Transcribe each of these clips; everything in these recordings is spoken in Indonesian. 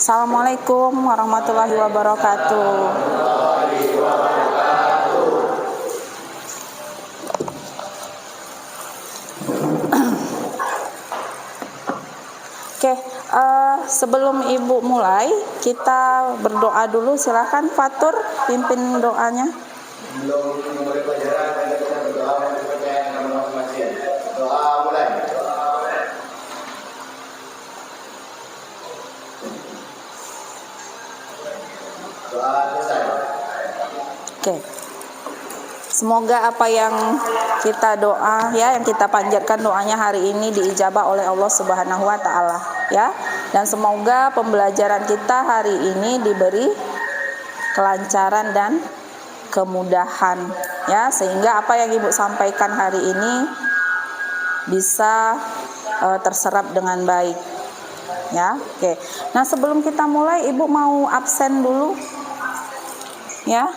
Assalamualaikum warahmatullahi wabarakatuh. Oke, sebelum Ibu mulai, kita berdoa dulu. Silakan Fatur pimpin doanya. Sebelum memulai pelajaran, kita berdoa untuk kepercayaan nama masing-masing. Doa mulai. Doa selesai. Oke. Semoga apa yang kita doa ya, yang kita panjatkan doanya hari ini diijabah oleh Allah Subhanahu wa taala ya. Dan semoga pembelajaran kita hari ini diberi kelancaran dan kemudahan ya, sehingga apa yang Ibu sampaikan hari ini bisa terserap dengan baik ya. Oke. Nah, sebelum kita mulai, Ibu mau absen dulu ya.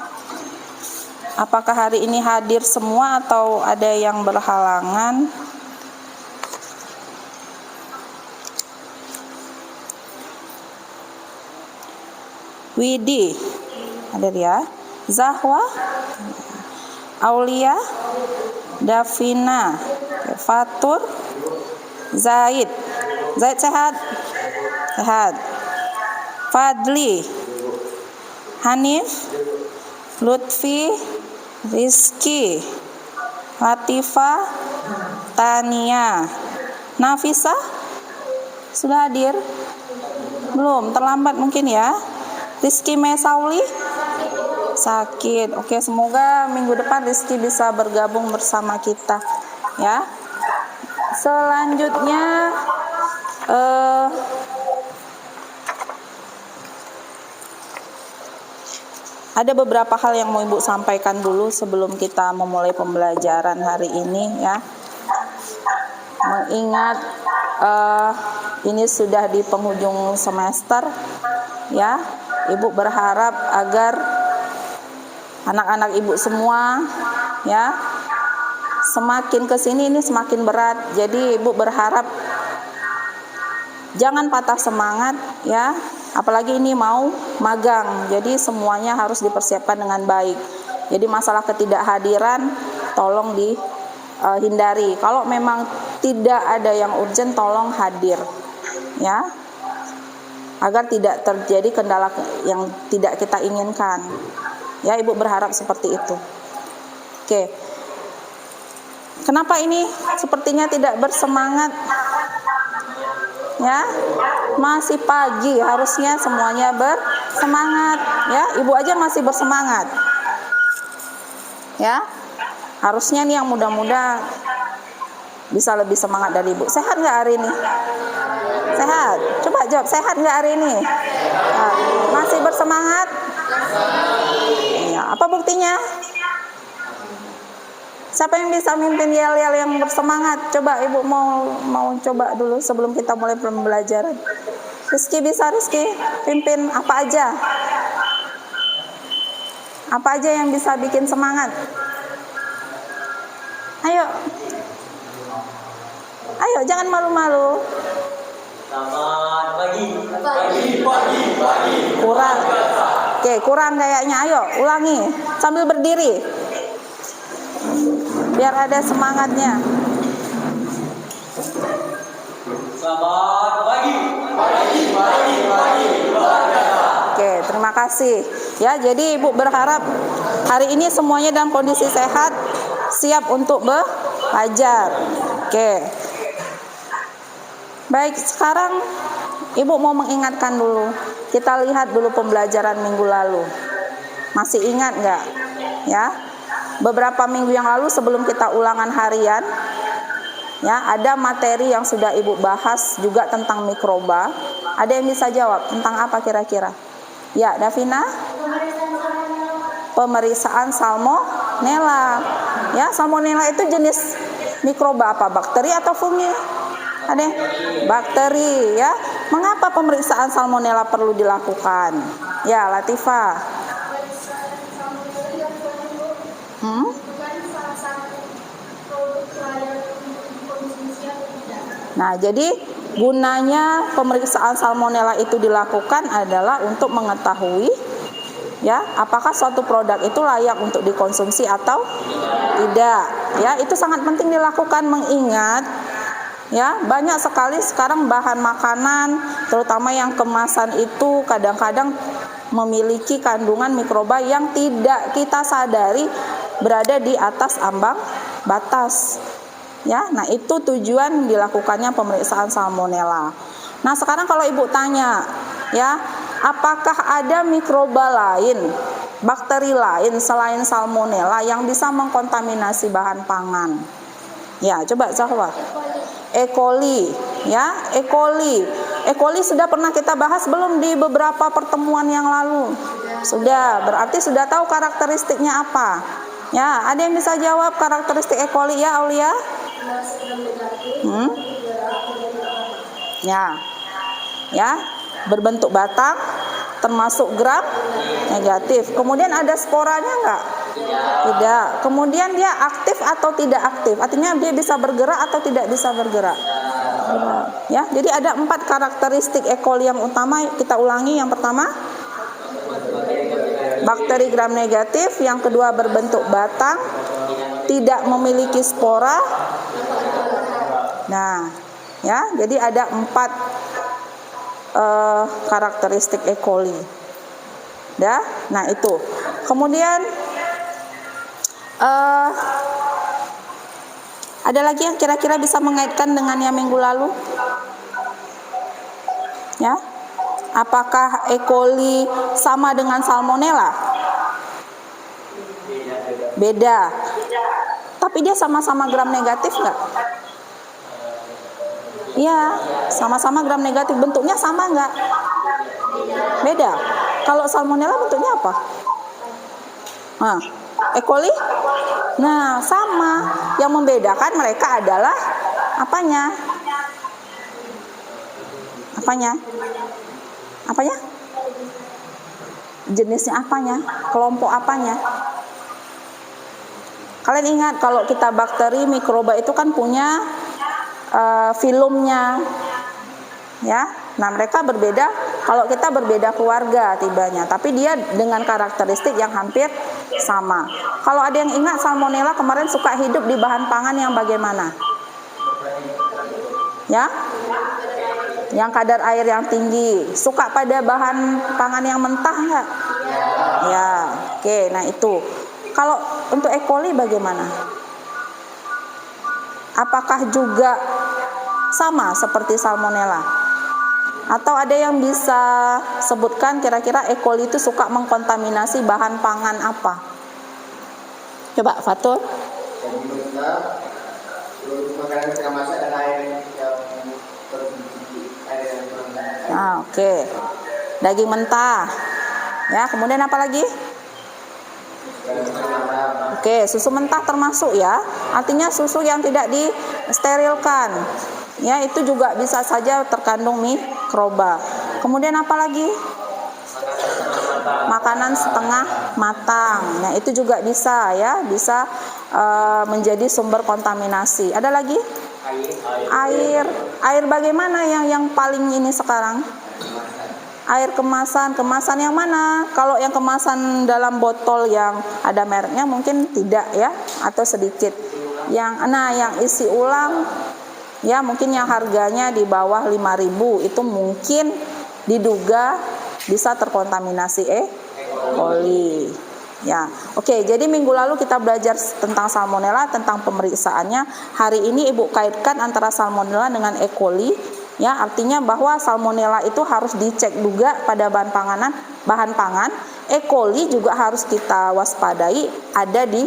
Apakah hari ini hadir semua atau ada yang berhalangan? Widi hadir ya. Zahwa, Aulia, Davina, Fatur, Zaid. Zaid sehat? Sehat. Fadli, Hanif, Lutfi, Rizky, Latifah, Tania, Nafisa sudah hadir? Belum, terlambat mungkin ya. Rizky Mesauli sakit. Oke, semoga minggu depan Rizky bisa bergabung bersama kita ya. Selanjutnya ada beberapa hal yang mau Ibu sampaikan dulu sebelum kita memulai pembelajaran hari ini ya. Mengingat ini sudah di penghujung semester ya, Ibu berharap agar anak-anak Ibu semua ya, semakin kesini ini semakin berat. Jadi Ibu berharap jangan patah semangat ya. Apalagi ini mau magang, jadi semuanya harus dipersiapkan dengan baik. Jadi masalah ketidakhadiran tolong dihindari. Kalau memang tidak ada yang urgent, tolong hadir ya, agar tidak terjadi kendala yang tidak kita inginkan ya. Ibu berharap seperti itu. Oke, kenapa ini sepertinya tidak bersemangat ya? Masih pagi, harusnya semuanya bersemangat ya. Ibu aja masih bersemangat ya. Harusnya nih yang muda-muda bisa lebih semangat dari Ibu. Sehat nggak hari ini? Sehat? Coba jawab, sehat nggak hari ini? Nah, masih bersemangat? Ya, apa buktinya? Siapa yang bisa mimpin yel-yel yang bersemangat? Coba Ibu mau coba dulu sebelum kita mulai pembelajaran. Rizky bisa, Rizky pimpin apa aja? Apa aja yang bisa bikin semangat? Ayo. Ayo, jangan malu-malu. Selamat pagi. Kurang. Oke, kurang kayaknya. Ayo, ulangi sambil berdiri. Biar ada semangatnya. Selamat pagi. Oke, terima kasih. Ya, jadi Ibu berharap hari ini semuanya dalam kondisi sehat, siap untuk belajar. Oke. Baik, sekarang Ibu mau mengingatkan dulu. Kita lihat dulu pembelajaran minggu lalu. Masih ingat nggak? Ya. Beberapa minggu yang lalu sebelum kita ulangan harian, ya, ada materi yang sudah Ibu bahas juga tentang mikroba. Ada yang bisa jawab tentang apa kira-kira? Ya, Davina? Pemeriksaan salmonella. Ya, salmonella itu jenis mikroba apa? Bakteri atau fungi? Ada yang? Bakteri ya. Mengapa pemeriksaan salmonella perlu dilakukan? Ya, Latifah. Nah, jadi gunanya pemeriksaan salmonella itu dilakukan adalah untuk mengetahui ya apakah suatu produk itu layak untuk dikonsumsi atau tidak. Ya, itu sangat penting dilakukan, mengingat ya banyak sekali sekarang bahan makanan terutama yang kemasan itu kadang-kadang memiliki kandungan mikroba yang tidak kita sadari berada di atas ambang batas. Ya, nah itu tujuan dilakukannya pemeriksaan salmonella. Nah, sekarang kalau Ibu tanya, ya, apakah ada mikroba lain, bakteri lain selain salmonella yang bisa mengkontaminasi bahan pangan? Ya, coba jawab. E. coli, ya, E. coli. E. coli sudah pernah kita bahas belum di beberapa pertemuan yang lalu? Sudah, berarti sudah tahu karakteristiknya apa? Ya, ada yang bisa jawab karakteristik E. coli ya, Aulia? Ya, berbentuk batang, termasuk gram negatif. Kemudian ada sporanya enggak? Tidak. Kemudian dia aktif atau tidak aktif? Artinya dia bisa bergerak atau tidak bisa bergerak? Ya, jadi ada 4 karakteristik E. coli yang utama. Kita ulangi. Yang pertama, bakteri gram negatif. Yang kedua, berbentuk batang, tidak memiliki spora. Nah, ya, jadi ada 4 karakteristik E. coli. Ya, nah itu. Kemudian ada lagi yang kira-kira bisa mengaitkan dengan yang minggu lalu? Ya, apakah E. coli sama dengan salmonella? Beda. Tapi dia sama-sama gram negatif nggak? Iya, sama-sama gram negatif. Bentuknya sama nggak? Beda. Kalau salmonella bentuknya apa? Nah, E. coli? Nah, sama. Yang membedakan mereka adalah apanya? Apanya? Jenisnya apanya? Kelompok apanya? Kalian ingat kalau kita bakteri mikroba itu kan punya filumnya, ya. Nah, mereka berbeda. Kalau kita berbeda keluarga tibanya, tapi dia dengan karakteristik yang hampir sama. Kalau ada yang ingat salmonella kemarin suka hidup di bahan pangan yang bagaimana? Ya, yang kadar air yang tinggi. Suka pada bahan pangan yang mentah nggak? Ya, oke. Nah itu. Kalau untuk E. coli bagaimana? Apakah juga sama seperti salmonella? Atau ada yang bisa sebutkan kira-kira E. coli itu suka mengkontaminasi bahan pangan apa? Coba Fatul. Makanan setengah masak dan air yang Nah, oke. Daging mentah. Ya, kemudian apa lagi? Oke, susu mentah termasuk ya. Artinya susu yang tidak disterilkan. Ya, itu juga bisa saja terkandung mikroba. Kemudian apa lagi? Makanan setengah matang. Nah, itu juga bisa ya, bisa menjadi sumber kontaminasi. Ada lagi? Air bagaimana yang paling ini sekarang? Air kemasan yang mana? Kalau yang kemasan dalam botol yang ada mereknya mungkin tidak ya, atau sedikit. Yang isi ulang ya, mungkin yang harganya di bawah 5.000 itu mungkin diduga bisa terkontaminasi E. coli. Ya, oke. Jadi minggu lalu kita belajar tentang salmonella, tentang pemeriksaannya. Hari ini Ibu kaitkan antara salmonella dengan E. coli. Ya, artinya bahwa salmonella itu harus dicek juga pada bahan pangan. E. coli juga harus kita waspadai ada di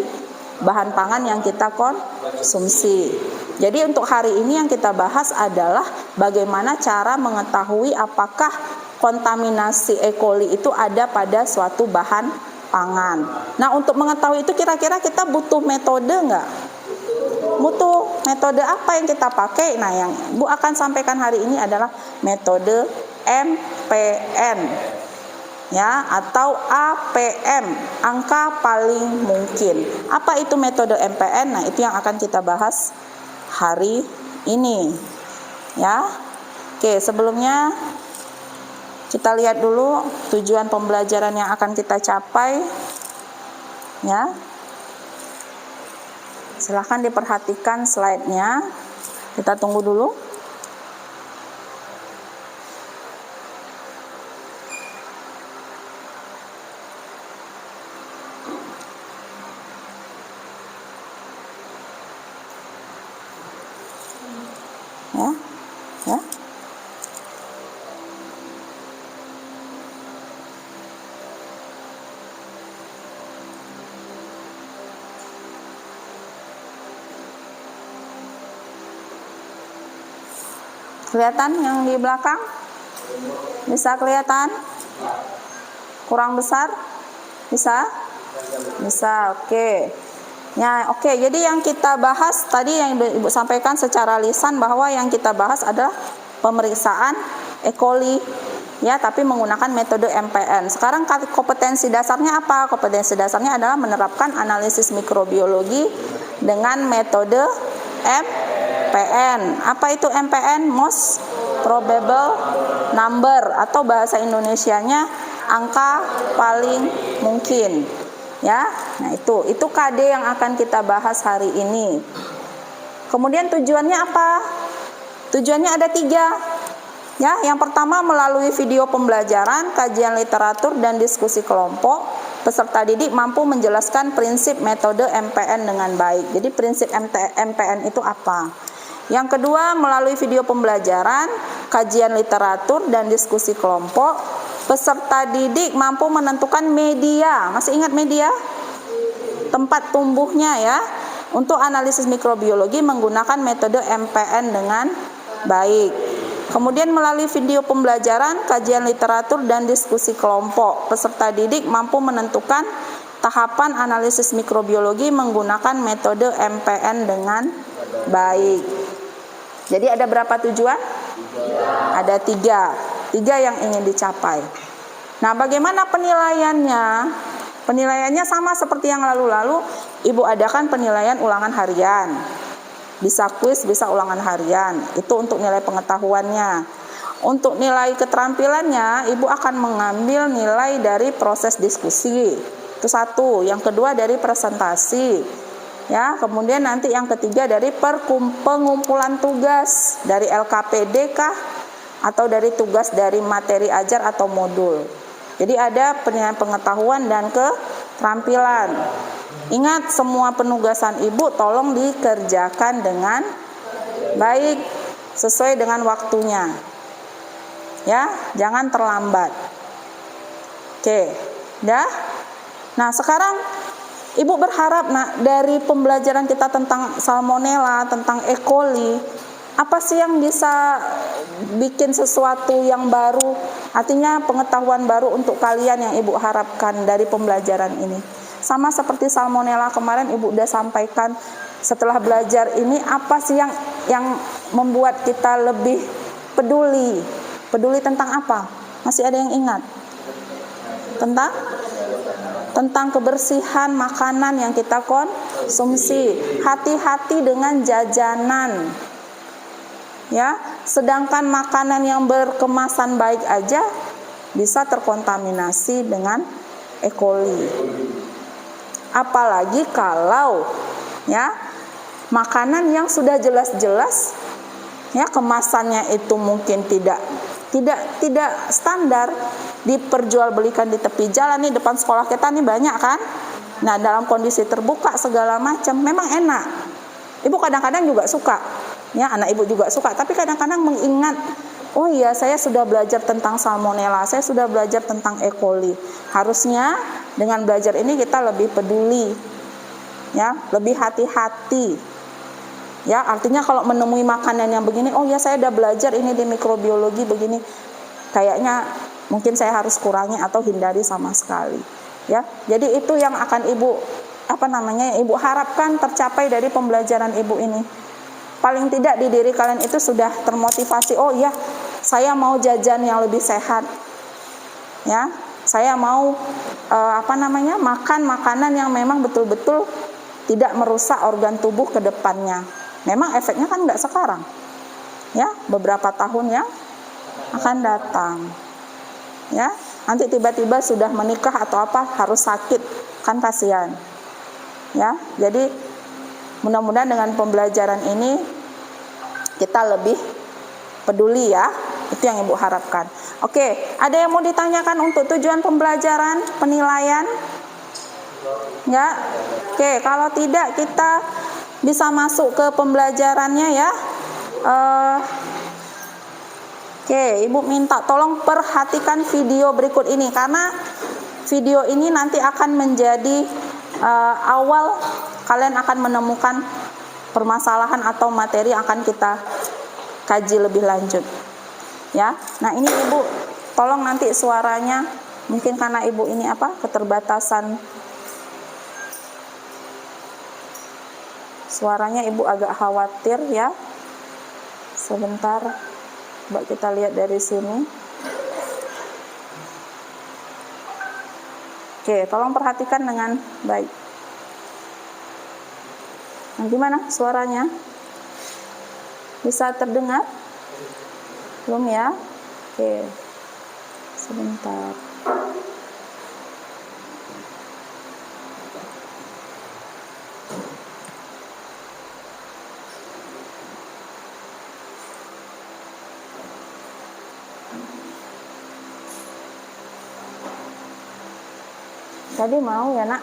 bahan pangan yang kita konsumsi. Jadi untuk hari ini yang kita bahas adalah bagaimana cara mengetahui apakah kontaminasi E. coli itu ada pada suatu bahan pangan. Nah, untuk mengetahui itu kira-kira kita butuh metode nggak? Butuh metode apa yang kita pakai? Nah, yang Bu akan sampaikan hari ini adalah metode MPN, ya, atau APM, angka paling mungkin. Apa itu metode MPN? Nah, itu yang akan kita bahas hari ini, ya. Oke, sebelumnya kita lihat dulu tujuan pembelajaran yang akan kita capai. Ya. Silahkan diperhatikan slide-nya. Kita tunggu dulu. Ya. Ya. Kelihatan yang di belakang? Bisa kelihatan? Kurang besar? Bisa? Bisa, oke. Ya, oke. Jadi yang kita bahas tadi yang Ibu sampaikan secara lisan bahwa yang kita bahas adalah pemeriksaan E. coli ya, tapi menggunakan metode MPN. Sekarang kompetensi dasarnya apa? Kompetensi dasarnya adalah menerapkan analisis mikrobiologi dengan metode MPN. Apa itu MPN? Most probable number, atau bahasa Indonesianya angka paling mungkin. Ya, nah itu KD yang akan kita bahas hari ini. Kemudian tujuannya apa? Tujuannya ada 3. Ya, yang pertama melalui video pembelajaran, kajian literatur dan diskusi kelompok, peserta didik mampu menjelaskan prinsip metode MPN dengan baik. Jadi prinsip MPN itu apa? Yang kedua, melalui video pembelajaran, kajian literatur dan diskusi kelompok, peserta didik mampu menentukan media. Masih ingat media? Tempat tumbuhnya ya. Untuk analisis mikrobiologi menggunakan metode MPN dengan baik. Kemudian melalui video pembelajaran, kajian literatur dan diskusi kelompok, peserta didik mampu menentukan tahapan analisis mikrobiologi menggunakan metode MPN dengan baik. Jadi ada berapa tujuan? Ada 3 yang ingin dicapai. Nah, bagaimana penilaiannya? Penilaiannya sama seperti yang lalu-lalu. Ibu adakan penilaian ulangan harian. Bisa kuis, bisa ulangan harian. Itu untuk nilai pengetahuannya. Untuk nilai keterampilannya, Ibu akan mengambil nilai dari proses diskusi. Itu 1. Yang kedua dari presentasi. Ya, kemudian nanti yang ketiga dari pengumpulan tugas dari LKPD kah atau dari tugas dari materi ajar atau modul. Jadi ada penilaian pengetahuan dan keterampilan. Ingat, semua penugasan Ibu tolong dikerjakan dengan baik sesuai dengan waktunya. Ya, jangan terlambat. Oke, dah. Nah, sekarang Ibu berharap dari pembelajaran kita tentang salmonella, tentang E. coli, apa sih yang bisa bikin sesuatu yang baru, artinya pengetahuan baru untuk kalian yang Ibu harapkan dari pembelajaran ini. Sama seperti salmonella kemarin Ibu udah sampaikan, setelah belajar ini apa sih yang membuat kita lebih peduli? Peduli tentang apa? Masih ada yang ingat? Tentang kebersihan makanan yang kita konsumsi. Hati-hati dengan jajanan. Ya, sedangkan makanan yang berkemasan baik aja bisa terkontaminasi dengan E. coli. Apalagi kalau ya makanan yang sudah jelas-jelas ya kemasannya itu mungkin tidak standar, diperjualbelikan di tepi jalan nih, depan sekolah kita nih banyak kan. Nah, dalam kondisi terbuka segala macam memang enak. Ibu kadang-kadang juga suka, ya anak Ibu juga suka, tapi kadang-kadang mengingat, oh iya saya sudah belajar tentang salmonella, saya sudah belajar tentang E. coli. Harusnya dengan belajar ini kita lebih peduli, ya, lebih hati-hati. Ya, artinya kalau menemui makanan yang begini, oh ya saya udah belajar ini di mikrobiologi begini, kayaknya mungkin saya harus kurangi atau hindari sama sekali. Ya, jadi itu yang akan Ibu Ibu harapkan tercapai dari pembelajaran Ibu ini. Paling tidak di diri kalian itu sudah termotivasi, oh ya saya mau jajan yang lebih sehat. Ya, saya mau makan makanan yang memang betul-betul tidak merusak organ tubuh ke depannya. Memang efeknya kan nggak sekarang, ya beberapa tahun ya akan datang. Ya, nanti tiba-tiba sudah menikah atau apa harus sakit, kan kasihan. Ya, jadi mudah-mudahan dengan pembelajaran ini kita lebih peduli ya. Itu yang Ibu harapkan. Oke, ada yang mau ditanyakan untuk tujuan pembelajaran, penilaian? Ya. Oke, kalau tidak kita bisa masuk ke pembelajarannya ya. Oke, Ibu minta tolong perhatikan video berikut ini karena video ini nanti akan menjadi awal kalian akan menemukan permasalahan atau materi yang akan kita kaji lebih lanjut. Ya. Nah, ini Ibu tolong nanti suaranya, mungkin karena Ibu ini keterbatasan suaranya, Ibu agak khawatir ya. Sebentar, coba kita lihat dari sini. Oke, tolong perhatikan dengan baik. Nah, gimana suaranya? Bisa terdengar? Belum ya? Oke. Sebentar. Tadi mau ya, Nak?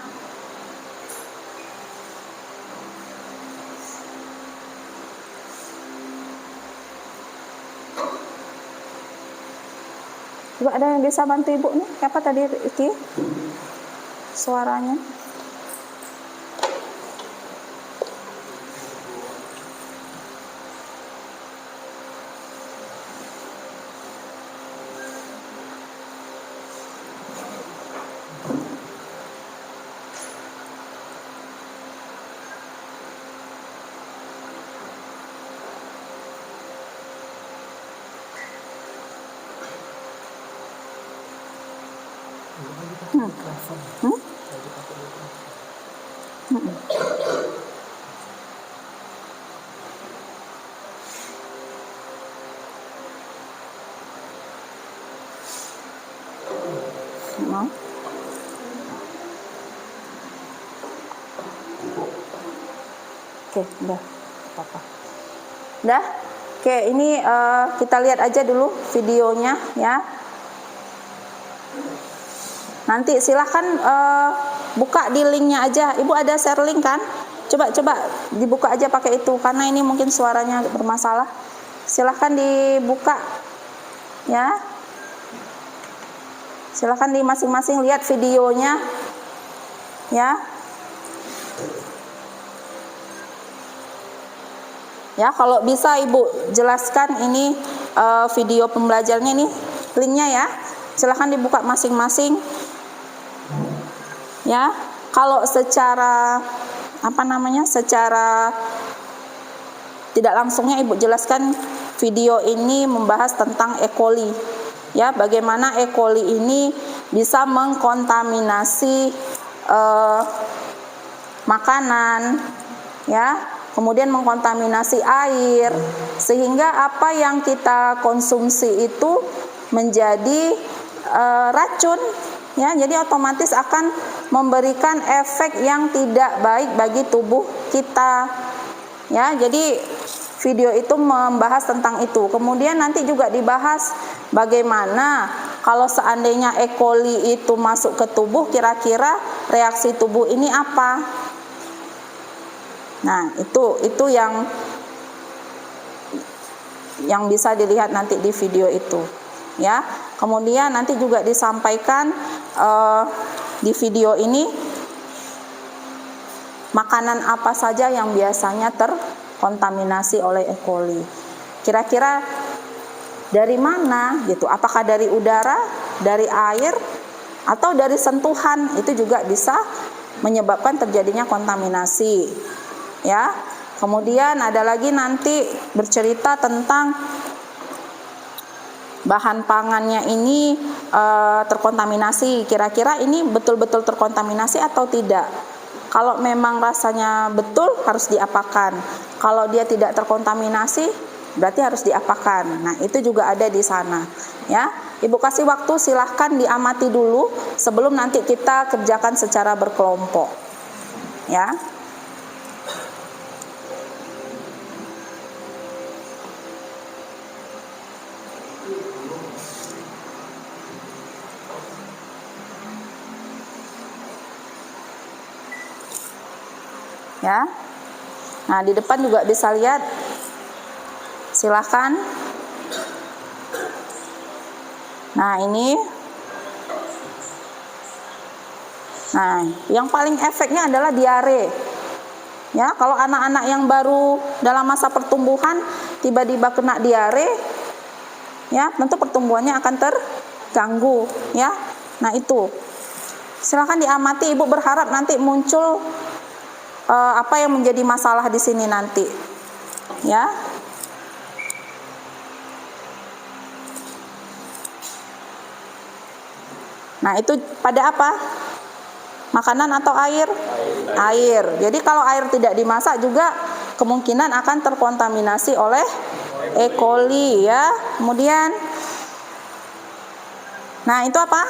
Coba ada yang bisa bantu Ibu nih? Siapa tadi Iki? Suaranya. Mau? Oke, udah. Apa-apa. Udah? Oke, ini kita lihat aja dulu videonya ya. Nanti silahkan buka di linknya aja. Ibu ada share link kan? Coba dibuka aja pakai itu karena ini mungkin suaranya bermasalah. Silahkan dibuka ya. Silahkan di masing-masing lihat videonya ya. Ya, kalau bisa Ibu jelaskan ini video pembelajarannya ini linknya ya. Silahkan dibuka masing-masing. Ya, kalau secara secara tidak langsungnya Ibu jelaskan video ini membahas tentang E. coli. Ya, bagaimana E. coli ini bisa mengkontaminasi makanan, ya, kemudian mengkontaminasi air, sehingga apa yang kita konsumsi itu menjadi racun. Ya, jadi otomatis akan memberikan efek yang tidak baik bagi tubuh kita. Ya, jadi video itu membahas tentang itu. Kemudian nanti juga dibahas bagaimana kalau seandainya E. coli itu masuk ke tubuh, kira-kira reaksi tubuh ini apa? Nah, itu yang bisa dilihat nanti di video itu. Ya, kemudian nanti juga disampaikan di video ini makanan apa saja yang biasanya terkontaminasi oleh E. coli. Kira-kira dari mana gitu? Apakah dari udara, dari air, atau dari sentuhan? Itu juga bisa menyebabkan terjadinya kontaminasi. Ya. Kemudian ada lagi nanti bercerita tentang bahan pangannya ini terkontaminasi. Kira-kira ini betul-betul terkontaminasi atau tidak? Kalau memang rasanya betul, harus diapakan. Kalau dia tidak terkontaminasi, berarti harus diapakan. Nah, itu juga ada di sana. Ya, Ibu kasih waktu, silahkan diamati dulu sebelum nanti kita kerjakan secara berkelompok. Ya. Ya. Nah, di depan juga bisa lihat. Silahkan. Nah, ini. Nah, yang paling efeknya adalah diare. Ya, kalau anak-anak yang baru dalam masa pertumbuhan tiba-tiba kena diare, ya, tentu pertumbuhannya akan terganggu, ya. Nah, itu. Silahkan diamati, Ibu berharap nanti muncul apa yang menjadi masalah di sini nanti, ya. Nah, itu pada apa? Makanan atau air? Air. Jadi kalau air tidak dimasak juga kemungkinan akan terkontaminasi oleh E. coli, ya. Kemudian, nah itu apa?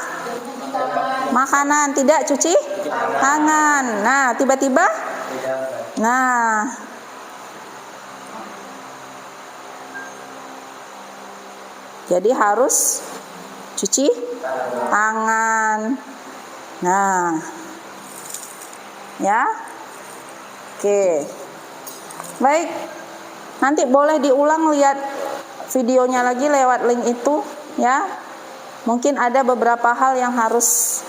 Makanan tidak cuci tangan. Nah, tiba-tiba, nah, jadi harus cuci tangan. Nah, ya, oke, baik. Nanti boleh diulang lihat videonya lagi lewat link itu, ya. Mungkin ada beberapa hal yang harus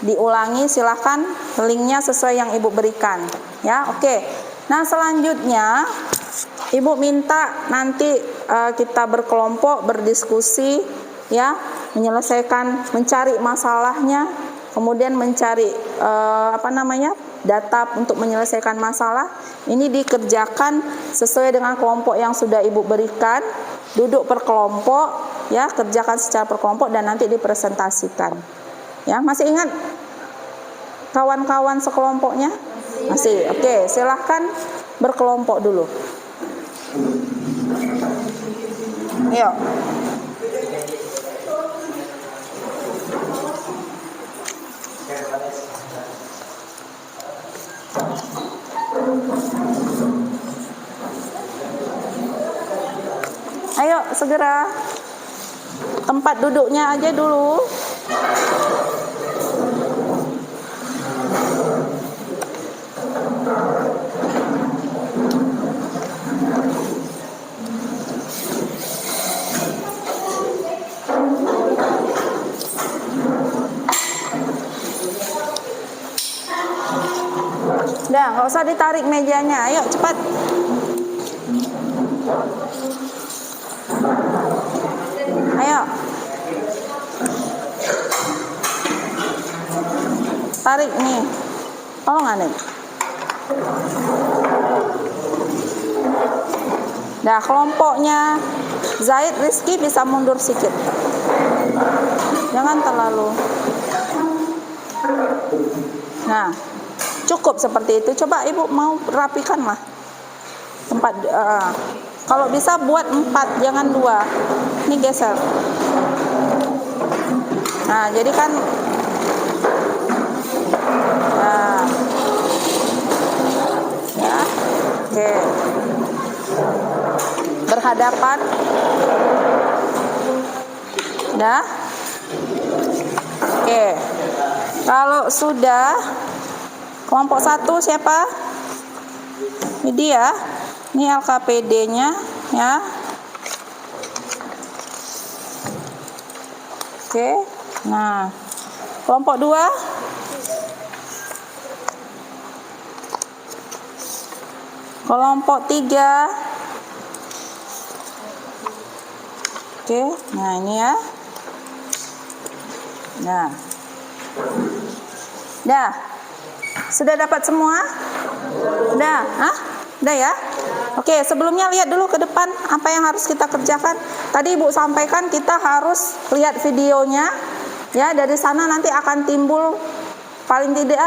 diulangi, silahkan linknya sesuai yang Ibu berikan, ya. Oke. Nah, selanjutnya Ibu minta nanti kita berkelompok berdiskusi, ya, mencari masalahnya, kemudian mencari data untuk menyelesaikan masalah. Ini dikerjakan sesuai dengan kelompok yang sudah Ibu berikan. Duduk per kelompok, ya, kerjakan secara per kelompok dan nanti dipresentasikan. Ya, masih ingat kawan-kawan sekelompoknya? Masih. Oke, silahkan berkelompok dulu. Yuk. Ayo segera, tempat duduknya aja dulu. Udah, nggak usah ditarik mejanya. Ayo cepat. Ayo. Tarik nih. Tolong Anik. Nah, kelompoknya Zaid, Rizky bisa mundur sedikit. Jangan terlalu. Nah, cukup seperti itu. Coba Ibu mau rapikan lah tempat. Kalau bisa buat 4, jangan 2. Ini geser. Nah, jadi kan, nah, ya, oke. Berhadapan. Udah. Oke. Kalau sudah, kelompok 1 siapa? Ini dia. Ini LKPD-nya, ya. Oke. Nah, kelompok 2. Kelompok 3. Oke. Nah, ini ya. Nah. Dah. Sudah dapat semua? Udah? Hah? Udah ya? Oke, sebelumnya lihat dulu ke depan apa yang harus kita kerjakan. Tadi Ibu sampaikan kita harus lihat videonya. Ya, dari sana nanti akan timbul paling tidak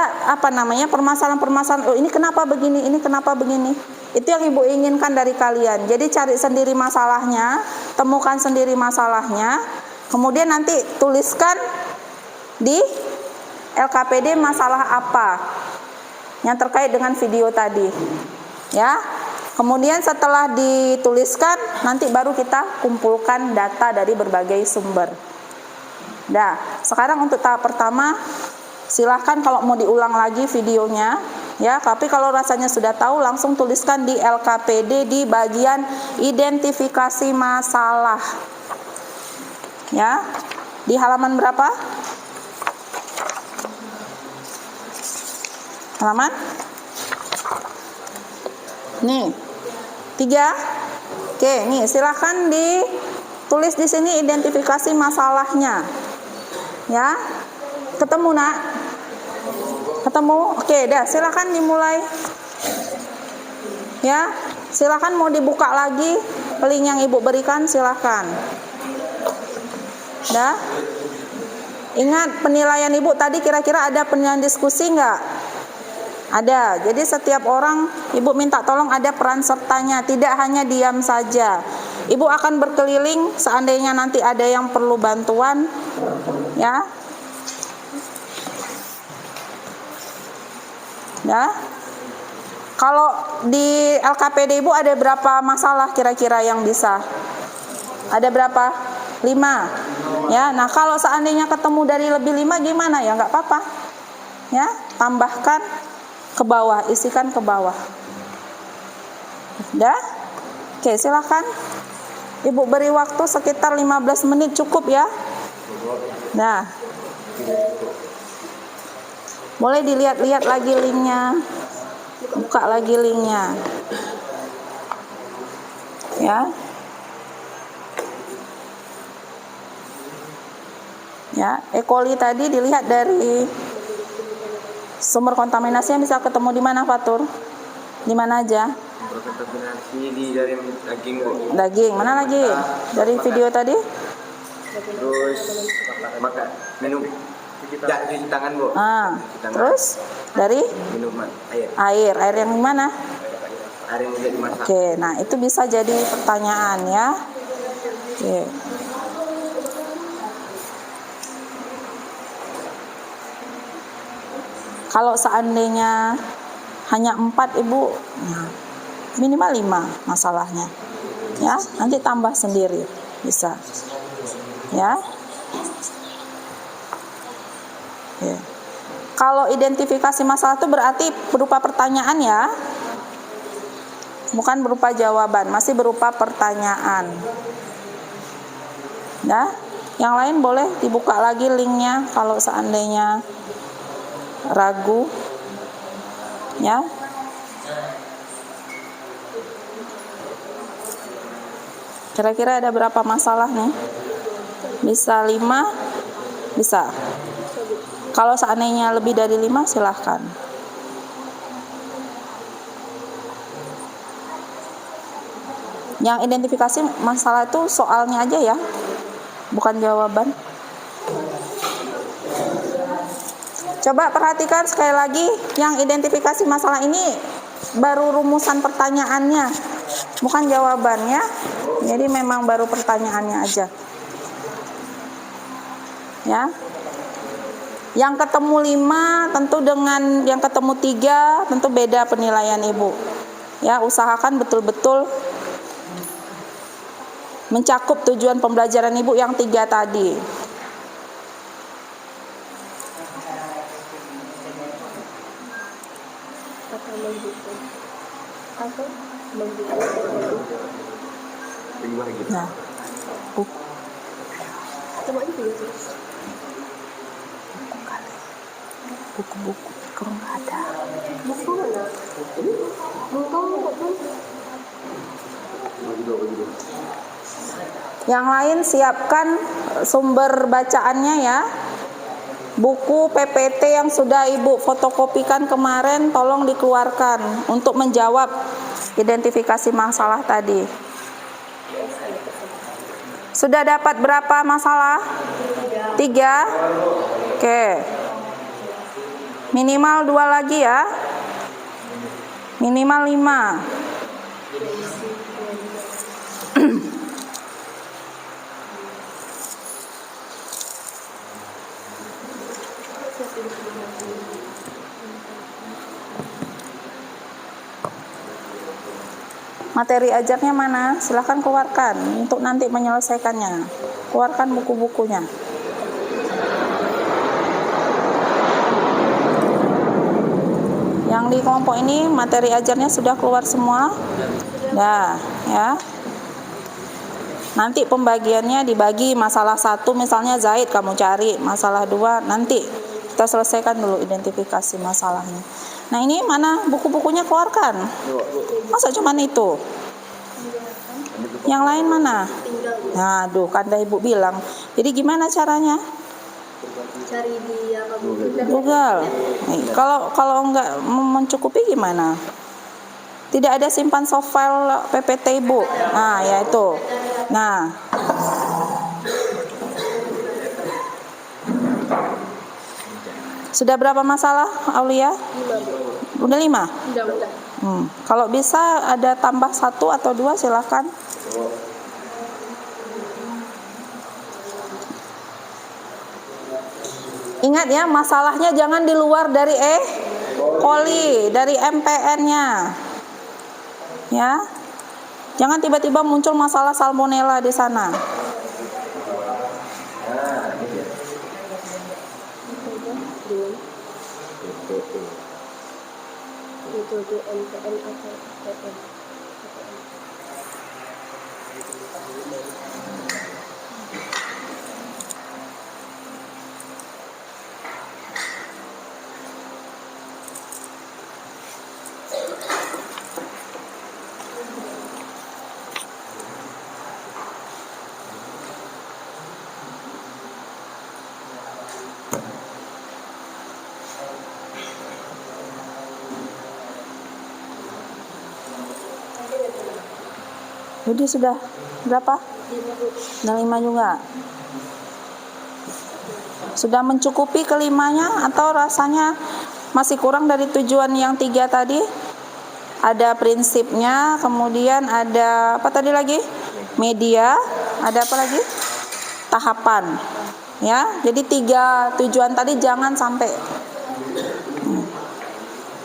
permasalahan-permasalahan, oh ini kenapa begini, ini kenapa begini. Itu yang Ibu inginkan dari kalian. Jadi cari sendiri masalahnya, temukan sendiri masalahnya, kemudian nanti tuliskan di LKPD masalah apa yang terkait dengan video tadi. Ya. Kemudian setelah dituliskan, nanti baru kita kumpulkan data dari berbagai sumber. Nah, sekarang untuk tahap pertama, silahkan kalau mau diulang lagi videonya, ya. Tapi kalau rasanya sudah tahu, langsung tuliskan di LKPD di bagian identifikasi masalah. Ya, di halaman berapa? Halaman? Nih, 3. Oke, nih silahkan ditulis di sini identifikasi masalahnya. Ya, ketemu nak? Ketemu? Oke, dah silahkan dimulai. Ya, silahkan mau dibuka lagi link yang Ibu berikan, silahkan. Dah. Ingat penilaian Ibu tadi, kira-kira ada penilaian diskusi nggak? Ada. Jadi setiap orang Ibu minta tolong ada peran sertanya, tidak hanya diam saja. Ibu akan berkeliling seandainya nanti ada yang perlu bantuan, ya. Ya. Kalau di LKPD Ibu ada berapa masalah kira-kira yang bisa? Ada berapa? 5. Ya. Nah, kalau seandainya ketemu dari lebih 5 gimana ya? Nggak apa-apa. Ya, tambahkan ke bawah, isikan ke bawah. Udah? Oke, silakan. Ibu beri waktu sekitar 15 menit cukup ya. Nah. Boleh dilihat-lihat lagi linknya. Buka lagi linknya. Ya. Ya, E. coli tadi dilihat dari sumber kontaminasi yang bisa ketemu di mana, Fatur? Di mana aja? Berkontaminasi di dari daging, Bu. Daging. Mana lagi? Dari video tadi? Terus makan, minum. Cuci tangan, Bu. Cuci tangan. Terus dari Minuman, air. air yang di mana? Air yang bisa dimasak. Oke, nah itu bisa jadi pertanyaan ya. Oke. Kalau seandainya hanya 4 Ibu, nah, minimal 5 masalahnya. Ya, nanti tambah sendiri bisa. Ya. Oke. Kalau identifikasi masalah itu berarti berupa pertanyaan ya. Bukan berupa jawaban, masih berupa pertanyaan. Nah, yang lain boleh dibuka lagi linknya kalau seandainya ragu. Ya. Kira-kira ada berapa masalah nih? Bisa 5? Bisa. Kalau seandainya lebih dari 5 silahkan. Yang identifikasi masalah itu soalnya aja ya, bukan jawaban. Coba perhatikan sekali lagi, yang identifikasi masalah ini baru rumusan pertanyaannya, bukan jawabannya. Jadi memang baru pertanyaannya aja. Ya. Yang ketemu 5 tentu dengan yang ketemu 3 tentu beda penilaian Ibu. Ya, usahakan betul-betul mencakup tujuan pembelajaran Ibu yang 3 tadi. Nah, buku-buku kalau nggak ada. Yang lain siapkan sumber bacaannya ya. Buku PPT yang sudah Ibu fotokopikan kemarin tolong dikeluarkan untuk menjawab identifikasi masalah tadi. Sudah dapat berapa masalah? 3? Oke. Minimal 2 lagi ya. Minimal 5. Materi ajarnya mana? Silahkan keluarkan untuk nanti menyelesaikannya. Keluarkan buku-bukunya. Yang di kelompok ini materi ajarnya sudah keluar semua. Nah, ya. Nanti pembagiannya dibagi masalah 1 misalnya Zaid kamu cari, masalah 2 nanti kita selesaikan dulu identifikasi masalahnya. Nah, ini mana buku-bukunya keluarkan? Masa cuman itu? Yang lain mana? Nah, aduh, kan Ibu bilang. Jadi gimana caranya? Cari di Google. Nih, kalau nggak mencukupi gimana? Tidak ada simpan soft file PPT Ibu. Nah, ya itu. Nah, sudah berapa masalah, Aulia? 5, Bu. Udah 5? Udah. Kalau bisa ada tambah 1 atau 2 silakan. Ingat ya, masalahnya jangan di luar dari coli, dari MPN-nya. Ya. Jangan tiba-tiba muncul masalah salmonella di sana. Itu MPN atau PPN. Jadi sudah berapa? 5 juga. Sudah mencukupi kelimanya atau rasanya masih kurang dari tujuan yang 3 tadi? Ada prinsipnya, kemudian ada apa tadi lagi? Media, ada apa lagi? Tahapan. Ya, jadi 3 tujuan tadi jangan sampai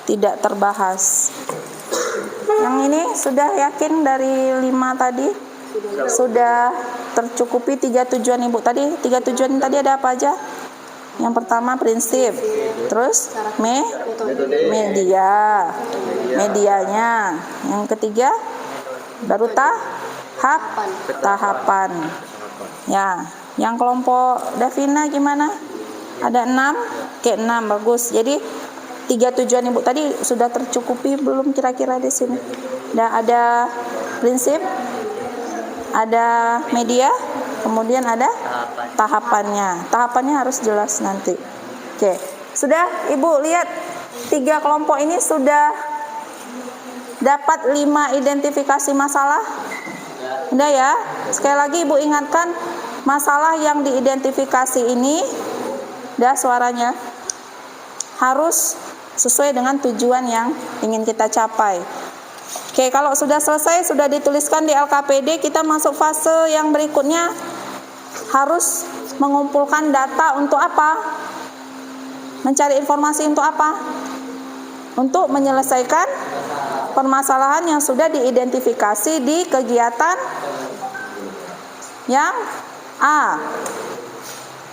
tidak terbahas. Yang ini sudah yakin dari 5 tadi? Sudah tercukupi 3 tujuan Ibu tadi? 3 tujuan tadi ada apa aja? Yang pertama prinsip, terus medianya. Yang ketiga baru tahapan. Ya, yang kelompok Davina gimana? Ada 6? Oke, 6 bagus. Jadi 3 tujuan Ibu tadi sudah tercukupi belum kira-kira di sini? Ada prinsip, ada media, kemudian ada tahapannya. Tahapannya harus jelas nanti. Oke, sudah Ibu lihat 3 kelompok ini sudah dapat 5 identifikasi masalah? Udah ya? Sekali lagi Ibu ingatkan, masalah yang diidentifikasi ini, dah suaranya, harus sesuai dengan tujuan yang ingin kita capai. Oke, kalau sudah selesai, sudah dituliskan di LKPD, kita masuk fase yang berikutnya, harus mengumpulkan data untuk apa? Mencari informasi untuk apa? Untuk menyelesaikan permasalahan yang sudah diidentifikasi di kegiatan yang A.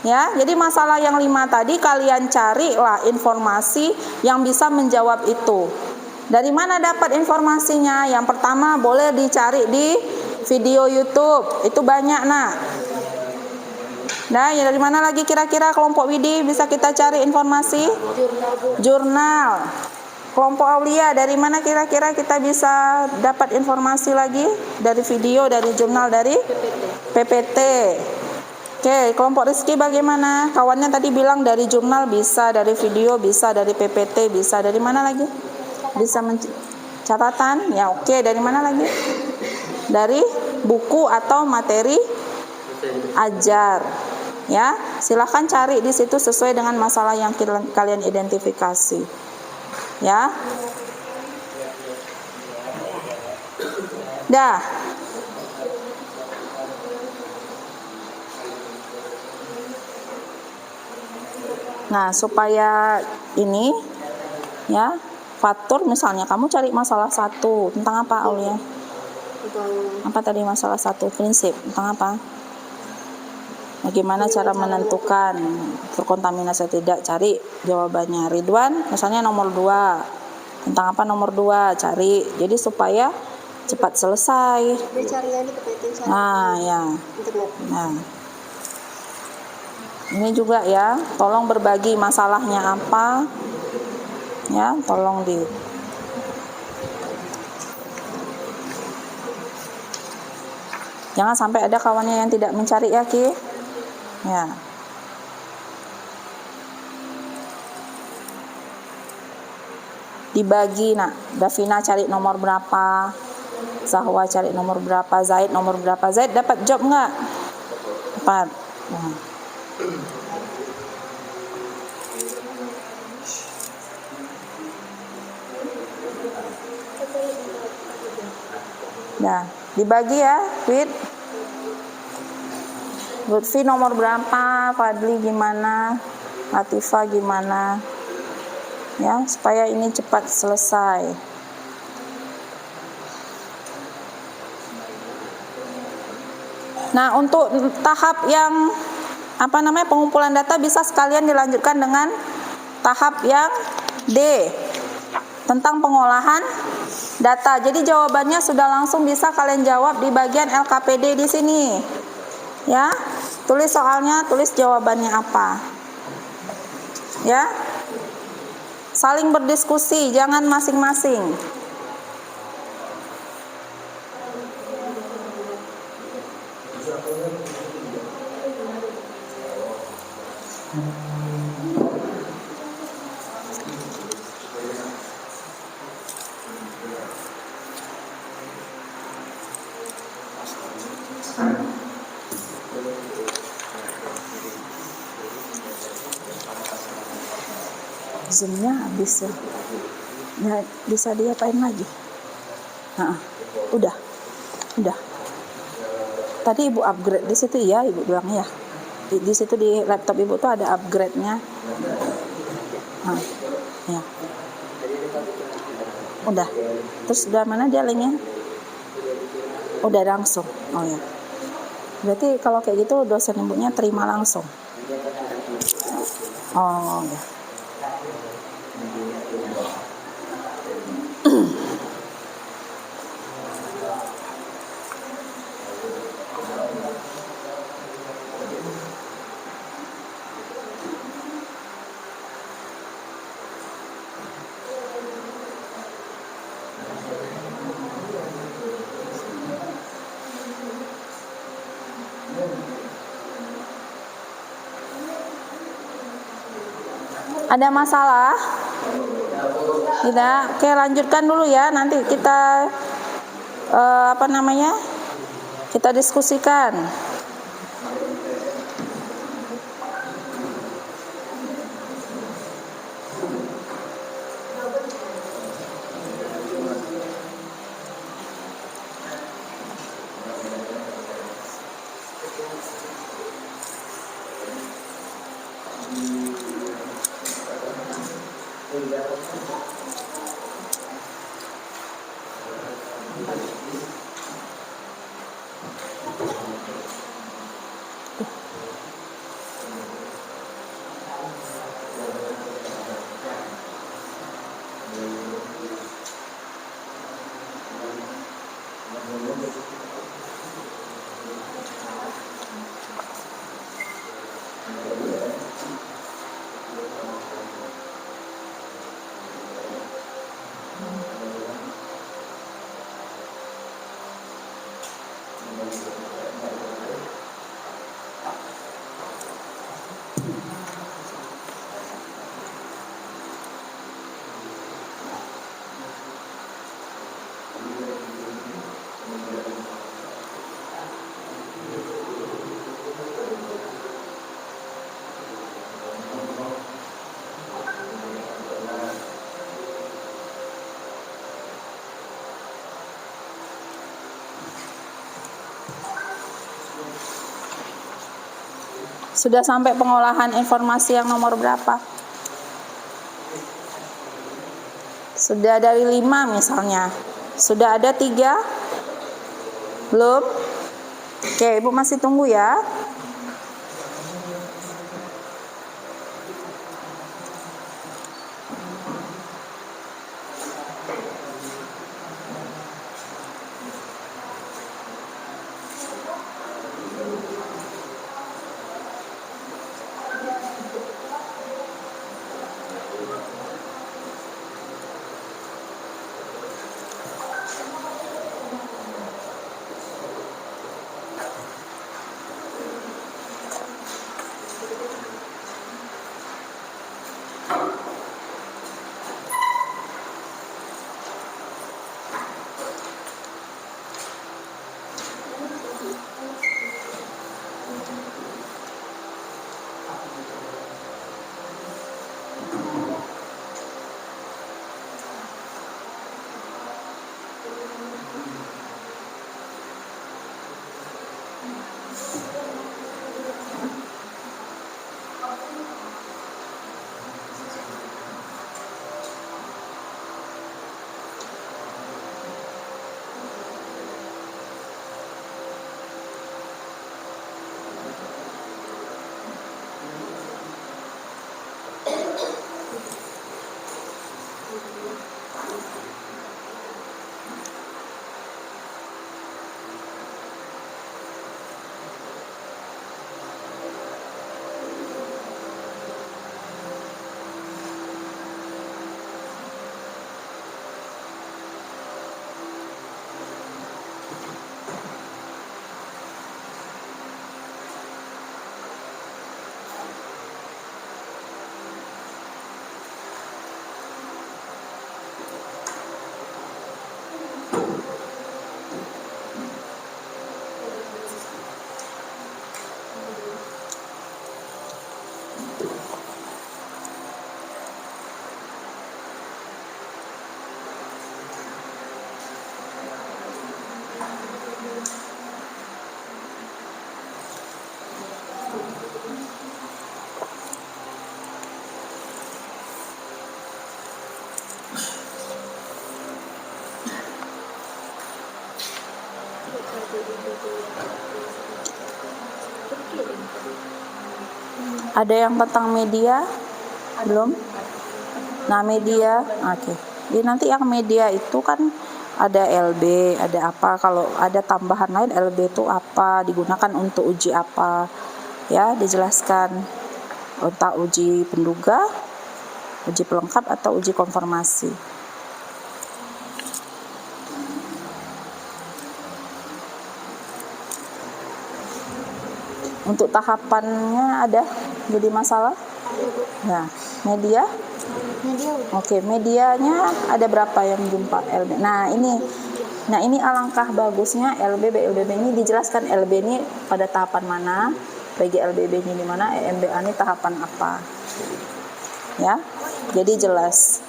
Ya, jadi masalah yang 5 tadi kalian carilah informasi yang bisa menjawab itu. Dari mana dapat informasinya? Yang pertama boleh dicari di video YouTube. Itu banyak, Nak. Nah, ya dari mana lagi kira-kira kelompok Widi bisa kita cari informasi? Jurnal. Kelompok Aulia, dari mana kira-kira kita bisa dapat informasi lagi? Dari video, dari jurnal, dari PPT. Oke, kelompok Rizky bagaimana? Kawannya tadi bilang dari jurnal bisa, dari video bisa, dari PPT bisa. Dari mana lagi? Bisa catatan? Ya oke, dari mana lagi? Dari buku atau materi ajar. Ya, silahkan cari di situ sesuai dengan masalah yang kalian identifikasi. Ya. Dah. Nah, supaya ini ya, fatur misalnya kamu cari masalah 1 tentang apa, Aulia? Tentang Apa tadi masalah 1? Prinsip tentang apa? Bagaimana cara menentukan terkontaminasi atau tidak? Cari jawabannya. Ridwan misalnya nomor 2. Tentang apa nomor 2? Cari. Jadi supaya cepat selesai. dia carinya di PT saya Nah, ya. internet. Nah. Ini juga ya, tolong berbagi masalahnya apa. Ya, tolong jangan sampai ada kawannya yang tidak mencari ya, Ki. Ya. Dibagi, nah, Davina cari nomor berapa, Zahwa cari nomor berapa, Zaid nomor berapa. Zaid dapat job nggak? Dapat. Nah. Nah, dibagi ya, Wid. Lutfi nomor berapa, Fadli gimana, Latifah gimana. Ya, supaya ini cepat selesai. Nah, untuk tahap yang pengumpulan data bisa sekalian dilanjutkan dengan tahap yang D, tentang pengolahan data. Jadi jawabannya sudah langsung bisa kalian jawab di bagian LKPD di sini. Ya, tulis soalnya, tulis jawabannya apa. Ya. Saling berdiskusi, jangan masing-masing. Zoom-nya habis ya. Ya, bisa diapain lagi? Nah, udah. Tadi ibu upgrade di situ ya, ibu bilang ya. Di situ di laptop ibu tuh ada upgrade-nya. Nah, ya. Udah. Terus udah mana dia linknya? Udah langsung. Oh ya. Berarti kalau kayak gitu dosen ibunya terima langsung. Oh ya. Ada masalah? Tidak. Oke, lanjutkan dulu ya. Nanti kita kita diskusikan. Sudah sampai pengolahan informasi yang nomor berapa? Sudah dari 5 misalnya. Sudah ada 3? Belum? Oke, Ibu masih tunggu ya. Ada yang tentang media? Belum? Nah, media, oke. Jadi nanti yang media itu kan ada LB, ada apa, kalau ada tambahan lain LB itu apa, digunakan untuk uji apa, ya dijelaskan. Entah uji penduga, uji pelengkap atau uji konfirmasi. Untuk tahapannya ada jadi masalah? Nah, media? Media udah. Oke, medianya ada berapa yang jumpa LB? Nah, ini alangkah bagusnya LB, BLBB ini dijelaskan LB ini pada tahapan mana, PGLBB ini di mana, EMBA ini tahapan apa. Ya. Jadi jelas.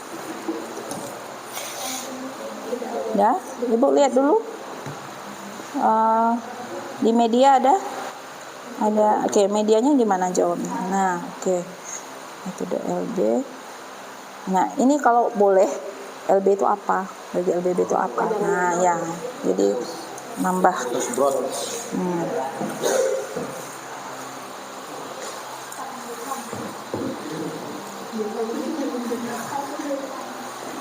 Ya, Ibu lihat dulu. Di media ada? Oke, medianya gimana jawabnya? Nah, oke. Itu udah LB. Nah, ini kalau boleh LB itu apa? Bagi LBB itu apa? Nah, ya. Jadi nambah.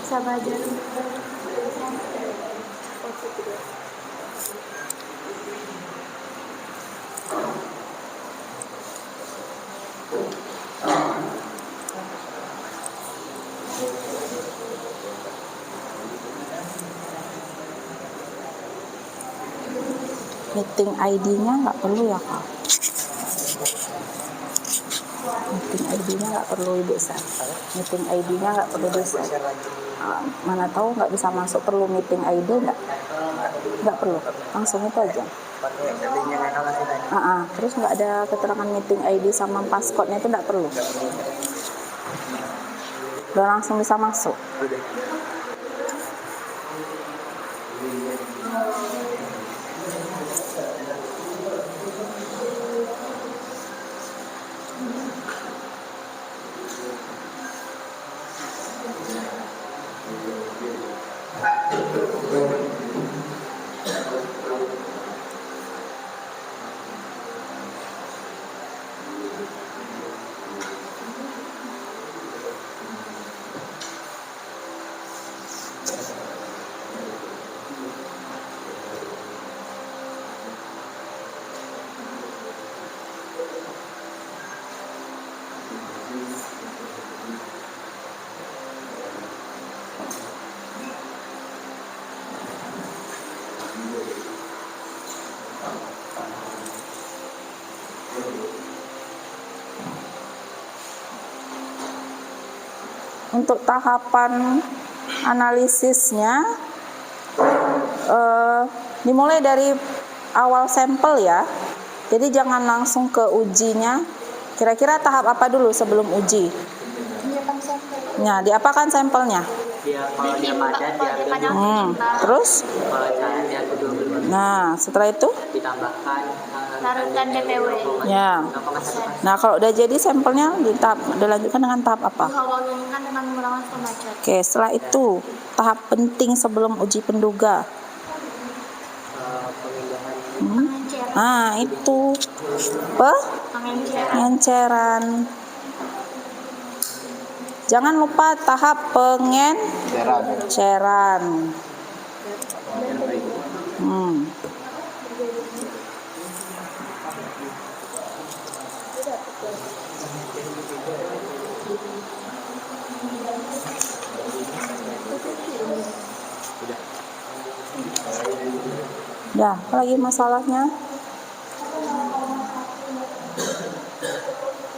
Sama aja. Meeting ID-nya nggak perlu ya, Kak? Meeting ID-nya nggak perlu Ibu set. Meeting ID-nya nggak perlu di set. Mana tahu nggak bisa masuk, perlu meeting ID nggak perlu, langsung itu aja. Terus nggak ada keterangan meeting ID sama passcode-nya itu nggak perlu. Udah langsung bisa masuk. untuk tahapan analisisnya dimulai dari awal sampel ya. Jadi jangan langsung ke ujinya. Kira-kira tahap apa dulu sebelum uji? Penyiapan sampel. Nah, diapakan sampelnya? Dia kalau dia padat dia Daripada ambil Terus? kalau cair dia ambil 12. Nah, setelah itu? Ditambahkan Larutan DPW. Ya. Nah, kalau udah jadi sampelnya dilanjutkan dengan tahap apa? Dihubungkan dengan menggunakan pembaca. Oke, setelah itu tahap penting sebelum uji penduga. Pemindahan Pengenceran. Nah, itu Pengenceran. pengenceran. Jangan lupa tahap pengenceran. Ya, apa lagi masalahnya?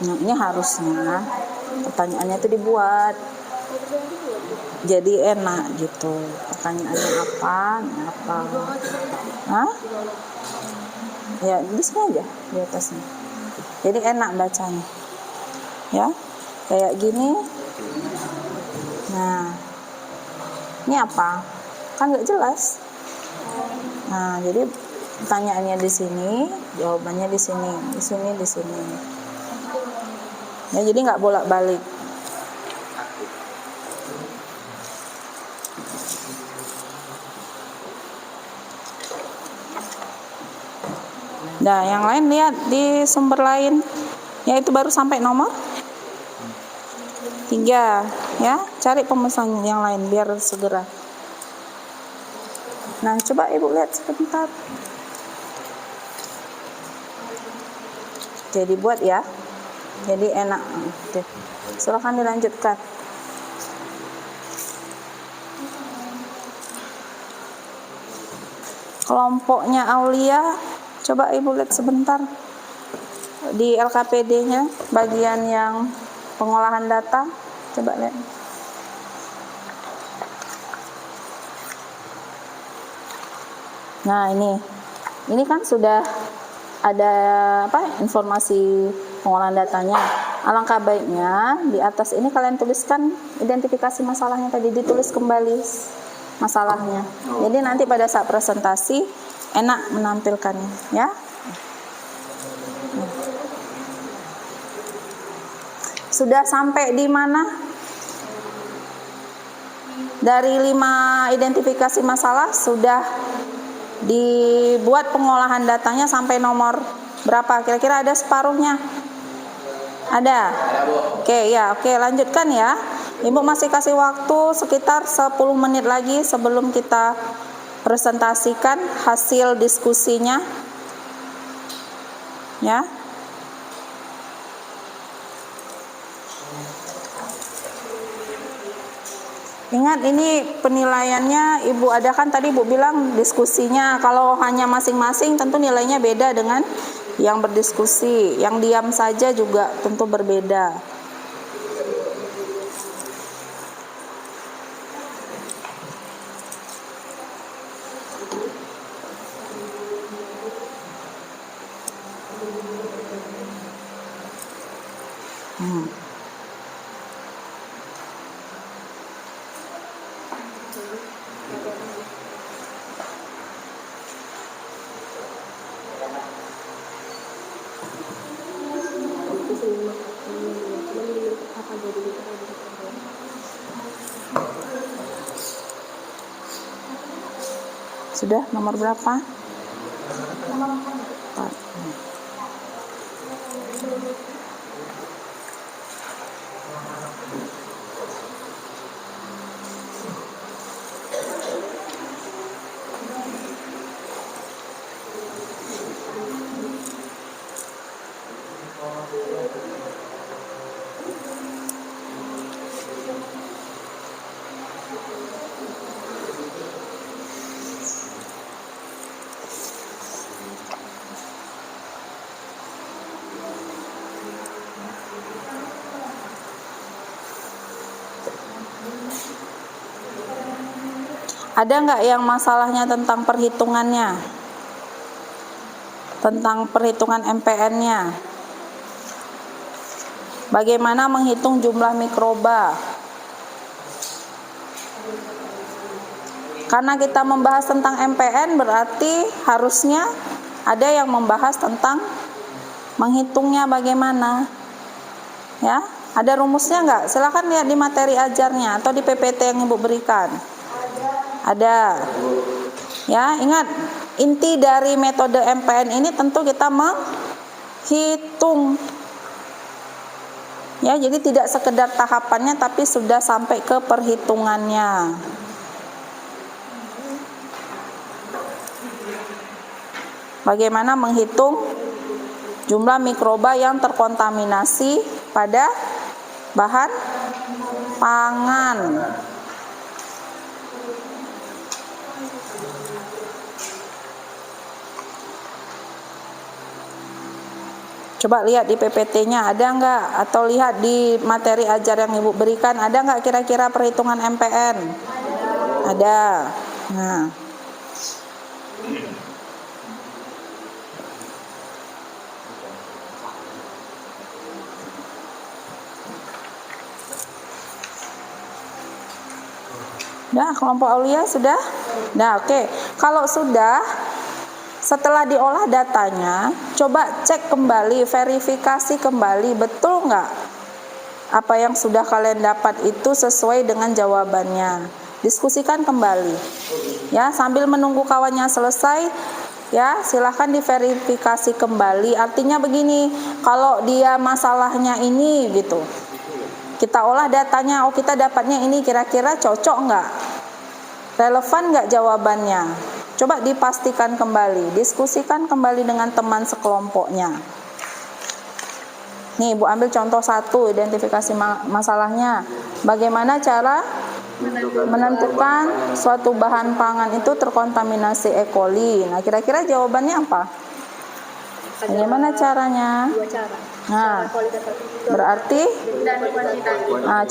Nah, ini harusnya pertanyaannya itu dibuat jadi enak gitu. Pertanyaannya apa? Hah? Ya, di sini aja di atasnya. Jadi enak bacanya. Ya, kayak gini. Nah, ini apa? Kan nggak jelas. Nah, jadi pertanyaannya di sini, jawabannya di sini, di sini, di sini. Ya, jadi nggak bolak-balik. Nah, yang lain lihat di sumber lain, yaitu baru sampai nomor 3, ya. Cari pemesan yang lain biar segera. Nah, coba Ibu lihat sebentar. Jadi buat ya. Jadi enak. Oke. Silakan dilanjutkan. Kelompoknya Aulia, coba Ibu lihat sebentar di LKPD-nya bagian yang pengolahan data. Coba lihat. Nah, ini kan sudah ada informasi pengolahan datanya. Alangkah baiknya di atas ini kalian tuliskan identifikasi masalahnya tadi, ditulis kembali masalahnya. Jadi nanti pada saat presentasi enak menampilkannya, ya. Sudah sampai di mana? Dari 5 identifikasi masalah sudah dibuat pengolahan datanya sampai nomor berapa? Kira-kira ada separuhnya? Ada? Oke, ya. Oke, lanjutkan ya. Ibu masih kasih waktu sekitar 10 menit lagi sebelum kita presentasikan hasil diskusinya. Ya. Ingat, ini penilaiannya Ibu adakan tadi Ibu bilang diskusinya. Kalau hanya masing-masing tentu nilainya beda dengan yang berdiskusi. Yang diam saja juga tentu berbeda. Sudah nomor berapa? Nomor 4. Ada nggak yang masalahnya tentang perhitungannya? Tentang perhitungan MPN-nya? Bagaimana menghitung jumlah mikroba? Karena kita membahas tentang MPN, berarti harusnya ada yang membahas tentang menghitungnya bagaimana. Ya, ada rumusnya nggak? Silakan lihat di materi ajarnya atau di PPT yang Ibu berikan. Ada. Ya, ingat, inti dari metode MPN ini tentu kita menghitung. Ya, jadi tidak sekedar tahapannya tapi sudah sampai ke perhitungannya. Bagaimana menghitung jumlah mikroba yang terkontaminasi pada bahan pangan. Coba lihat di PPT-nya ada nggak, atau lihat di materi ajar yang Ibu berikan, ada nggak kira-kira perhitungan MPN? Ada. Nah, nah, kelompok Aulia sudah? Nah, oke. Kalau sudah, setelah diolah datanya, coba cek kembali, verifikasi kembali, betul nggak apa yang sudah kalian dapat itu sesuai dengan jawabannya. Diskusikan kembali. Ya, sambil menunggu kawannya selesai, ya, silahkan diverifikasi kembali. Artinya begini, kalau dia masalahnya ini gitu, kita olah datanya, oh kita dapatnya ini, kira-kira cocok nggak? Relevan nggak jawabannya? Coba dipastikan kembali, diskusikan kembali dengan teman sekelompoknya. Nih, Ibu ambil contoh satu, identifikasi masalahnya. Bagaimana cara menentukan suatu bahan pangan itu terkontaminasi E. coli? Nah, kira-kira jawabannya apa? Bagaimana caranya? Dua cara. Nah, berarti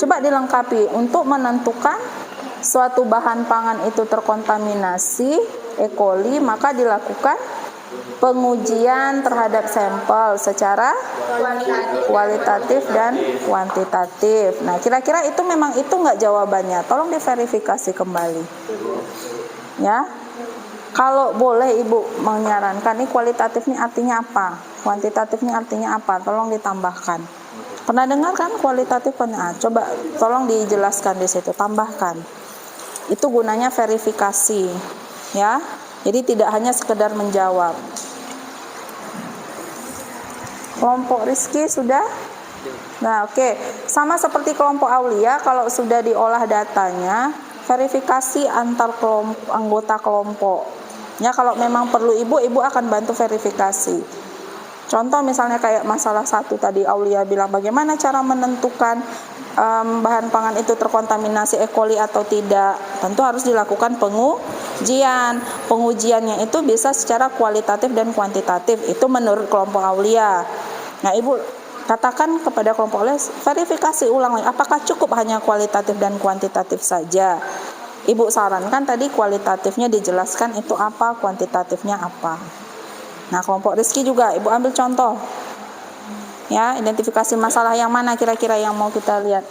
coba dilengkapi. Untuk menentukan suatu bahan pangan itu terkontaminasi E. coli, maka dilakukan pengujian terhadap sampel secara kualitatif dan kuantitatif. Nah, kira-kira itu memang itu nggak jawabannya? Tolong diverifikasi kembali. Ya. Kalau boleh Ibu menyarankan, ini kualitatif ini artinya apa? Kuantitatif ini artinya apa? Tolong ditambahkan. Pernah dengar kan kualitatif? Coba tolong dijelaskan di situ, tambahkan. Itu gunanya verifikasi, ya. Jadi tidak hanya sekedar menjawab. Kelompok Rizky sudah? Nah, oke. Sama seperti kelompok Aulia, kalau sudah diolah datanya, verifikasi antar anggota kelompok. Ya, kalau memang perlu Ibu akan bantu verifikasi. Contoh misalnya kayak masalah satu tadi Aulia bilang, bagaimana cara menentukan bahan pangan itu terkontaminasi E. coli atau tidak? Tentu harus dilakukan pengujian. Pengujiannya itu bisa secara kualitatif dan kuantitatif. Itu menurut kelompok Aulia. Nah, Ibu katakan kepada kelompok Aulia, verifikasi ulang lagi. Apakah cukup hanya kualitatif dan kuantitatif saja? Ibu sarankan tadi kualitatifnya dijelaskan itu apa, kuantitatifnya apa. Nah, kelompok Rizky juga Ibu ambil contoh. Ya, identifikasi masalah yang mana kira-kira yang mau kita lihat?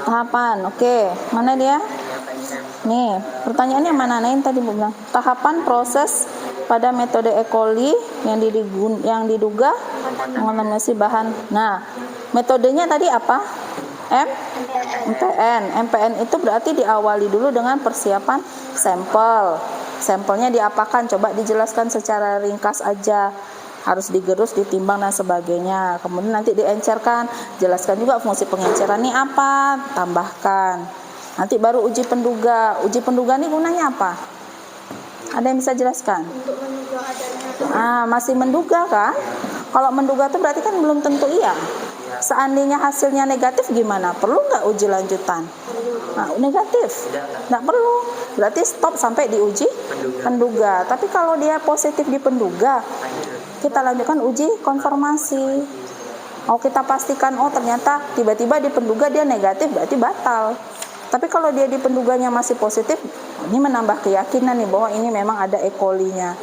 Tahapan. Oke. Mana dia? Nih, pertanyaannya mana? Nah, ini tadi Bu bilang. Tahapan proses pada metode E. coli yang diduga mengontaminasi bahan. Nah, metodenya tadi apa? MPN. MPN itu berarti diawali dulu dengan persiapan sampel. Sampelnya diapakan? Coba dijelaskan secara ringkas aja. Harus digerus, ditimbang dan sebagainya. Kemudian nanti diencerkan, jelaskan juga fungsi pengenceran ini apa, tambahkan. Nanti baru uji penduga. Uji penduga ini gunanya apa? Ada yang bisa jelaskan? Untuk menduga adanya. Masih menduga kan? Kalau menduga itu berarti kan belum tentu iya. Seandainya hasilnya negatif gimana? Perlu nggak uji lanjutan? Negatif, nggak perlu. Berarti stop sampai di uji penduga. Tapi kalau dia positif di penduga, kita lanjutkan uji konfirmasi. Kita pastikan, ternyata tiba-tiba di penduga dia negatif, berarti batal. Tapi kalau dia di penduganya masih positif, ini menambah keyakinan nih bahwa ini memang ada E. coli-nya.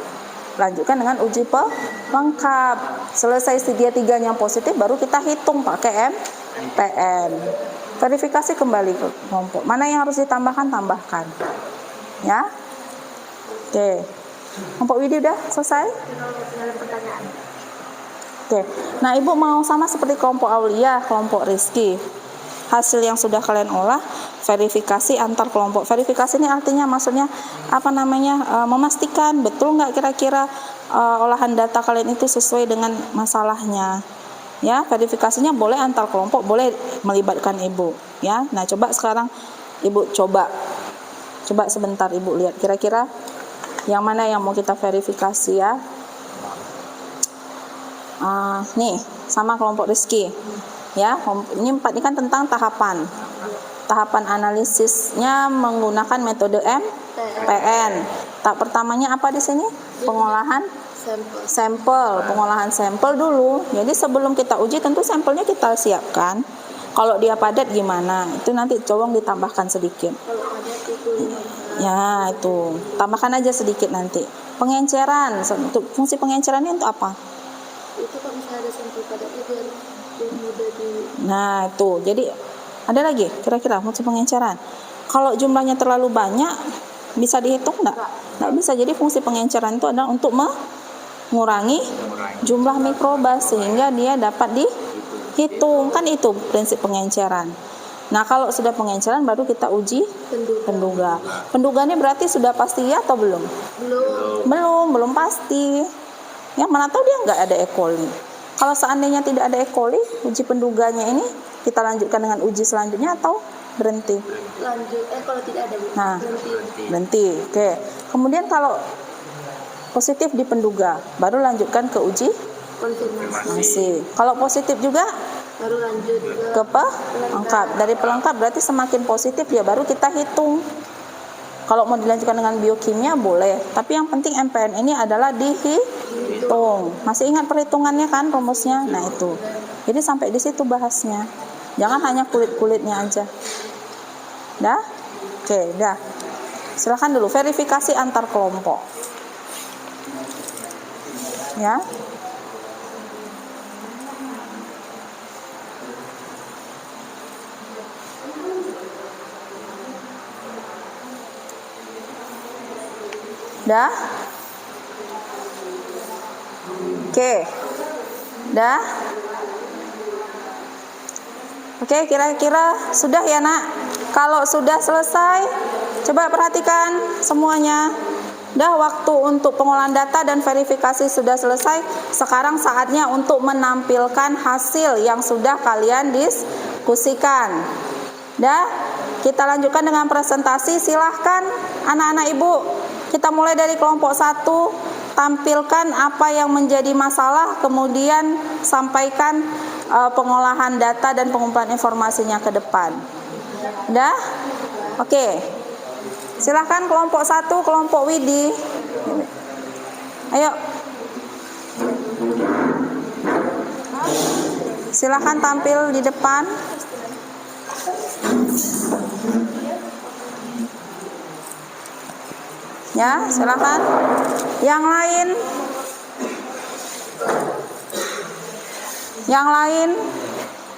Lanjutkan dengan uji pelengkap. Selesai dia 3-nya positif, baru kita hitung pakai MPN. Verifikasi kembali ke kelompok. Mana yang harus ditambahkan, tambahkan. Ya. Oke. Kelompok Widi udah selesai? Oke. Nah, Ibu mau sama seperti kelompok Aulia, kelompok Rizky. Hasil yang sudah kalian olah, verifikasi antar kelompok. Verifikasi ini artinya maksudnya apa namanya? Memastikan betul nggak kira-kira olahan data kalian itu sesuai dengan masalahnya. Ya, verifikasinya boleh antar kelompok, boleh melibatkan Ibu. Ya, nah coba sekarang Ibu coba sebentar Ibu lihat kira-kira yang mana yang mau kita verifikasi ya. Nih sama kelompok Rizky. Ya, ini kan tentang tahapan analisisnya menggunakan metode MPN. Tahap pertamanya apa di sini? Pengolahan sampel, pengolahan sampel dulu. Jadi sebelum kita uji tentu sampelnya kita siapkan. Kalau dia padat gimana? Itu nanti coba ditambahkan sedikit. Ya, itu. Tambahkan aja sedikit nanti. Pengenceran, untuk fungsi pengencerannya untuk apa? Itu kalau misalnya ada sampel padatnya biar mudah di. Nah, itu. Jadi ada lagi kira-kira fungsi pengenceran. Kalau jumlahnya terlalu banyak bisa dihitung enggak? Enggak bisa. Jadi fungsi pengenceran itu adalah untuk mengurangi jumlah mikroba sehingga dia dapat dihitung. Kan itu prinsip pengenceran. Nah, kalau sudah pengenceran baru kita uji penduga. Penduganya berarti sudah pasti ya atau belum? Belum pasti. Ya, mana tahu dia nggak ada E. coli. Kalau seandainya tidak ada E. coli, uji penduganya ini kita lanjutkan dengan uji selanjutnya atau berhenti? Lanjut, kalau tidak ada Nah, berhenti. Oke. Kemudian kalau positif di penduga, baru lanjutkan ke uji konfirmasi. Kalau positif juga Baru lanjut ke pelengkap. Dari pelengkap berarti semakin positif ya baru kita hitung. Kalau mau dilanjutkan dengan biokimia boleh, tapi yang penting MPN ini adalah dihitung. Masih ingat perhitungannya kan rumusnya? Nah, itu. Jadi sampai di situ bahasnya. Jangan hanya kulit-kulitnya aja. Dah? Oke, dah. Silakan dulu verifikasi antar kelompok. Ya. Dah? Oke. Dah? Oke, kira-kira sudah ya, Nak? Kalau sudah selesai, coba perhatikan semuanya. Dah, waktu untuk pengolahan data dan verifikasi sudah selesai. Sekarang saatnya untuk menampilkan hasil yang sudah kalian diskusikan. Dah? Kita lanjutkan dengan presentasi. Silahkan anak-anak Ibu. Kita mulai dari kelompok 1, tampilkan apa yang menjadi masalah, kemudian sampaikan pengolahan data dan pengumpulan informasinya ke depan. Udah? Oke. Silahkan kelompok 1, kelompok Widi. Ayo. Silahkan tampil di depan. Ya, silakan. Yang lain,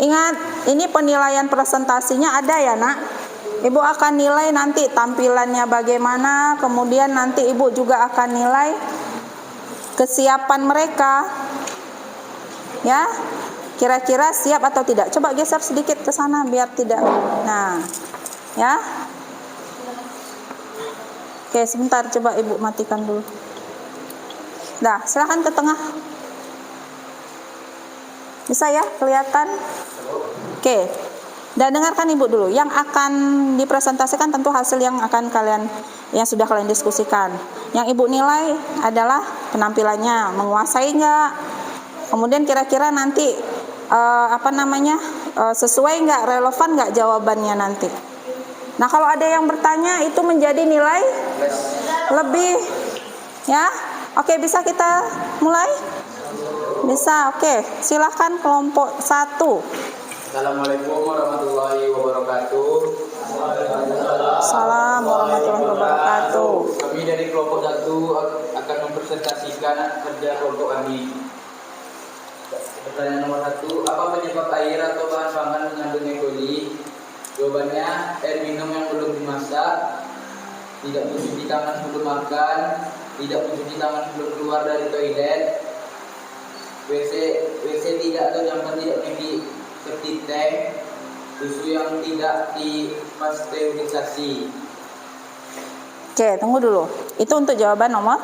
ingat ini penilaian presentasinya ada ya, Nak. Ibu akan nilai nanti tampilannya bagaimana, kemudian nanti Ibu juga akan nilai kesiapan mereka. Ya, kira-kira siap atau tidak? Coba geser sedikit ke sana biar tidak. Nah, ya. Oke, sebentar, coba Ibu matikan dulu. Nah, silakan ke tengah. Bisa ya, kelihatan? Oke. Dan dengarkan Ibu dulu. Yang akan dipresentasikan tentu hasil yang sudah kalian diskusikan. Yang Ibu nilai adalah penampilannya, menguasai nggak? Kemudian kira-kira nanti sesuai nggak, relevan nggak jawabannya nanti. Nah, kalau ada yang bertanya itu menjadi nilai lebih. Ya, oke, bisa kita mulai? Bisa, oke. Silakan kelompok 1. Assalamualaikum warahmatullahi wabarakatuh. Salam warahmatullahi wabarakatuh. Kami dari kelompok 1 akan mempresentasikan kerja kelompok kami. Pertanyaan nomor 1, apa penyebab air atau bahan pangan mengandung E. coli? Jawabannya, air minum yang belum dimasak, tidak mencuci tangan sebelum makan, tidak mencuci tangan sebelum keluar dari toilet, WC tidak atau jamban tidak memiliki septic tank, susu yang tidak dipasteurisasi. Oke, tunggu dulu. Itu untuk jawaban nomor.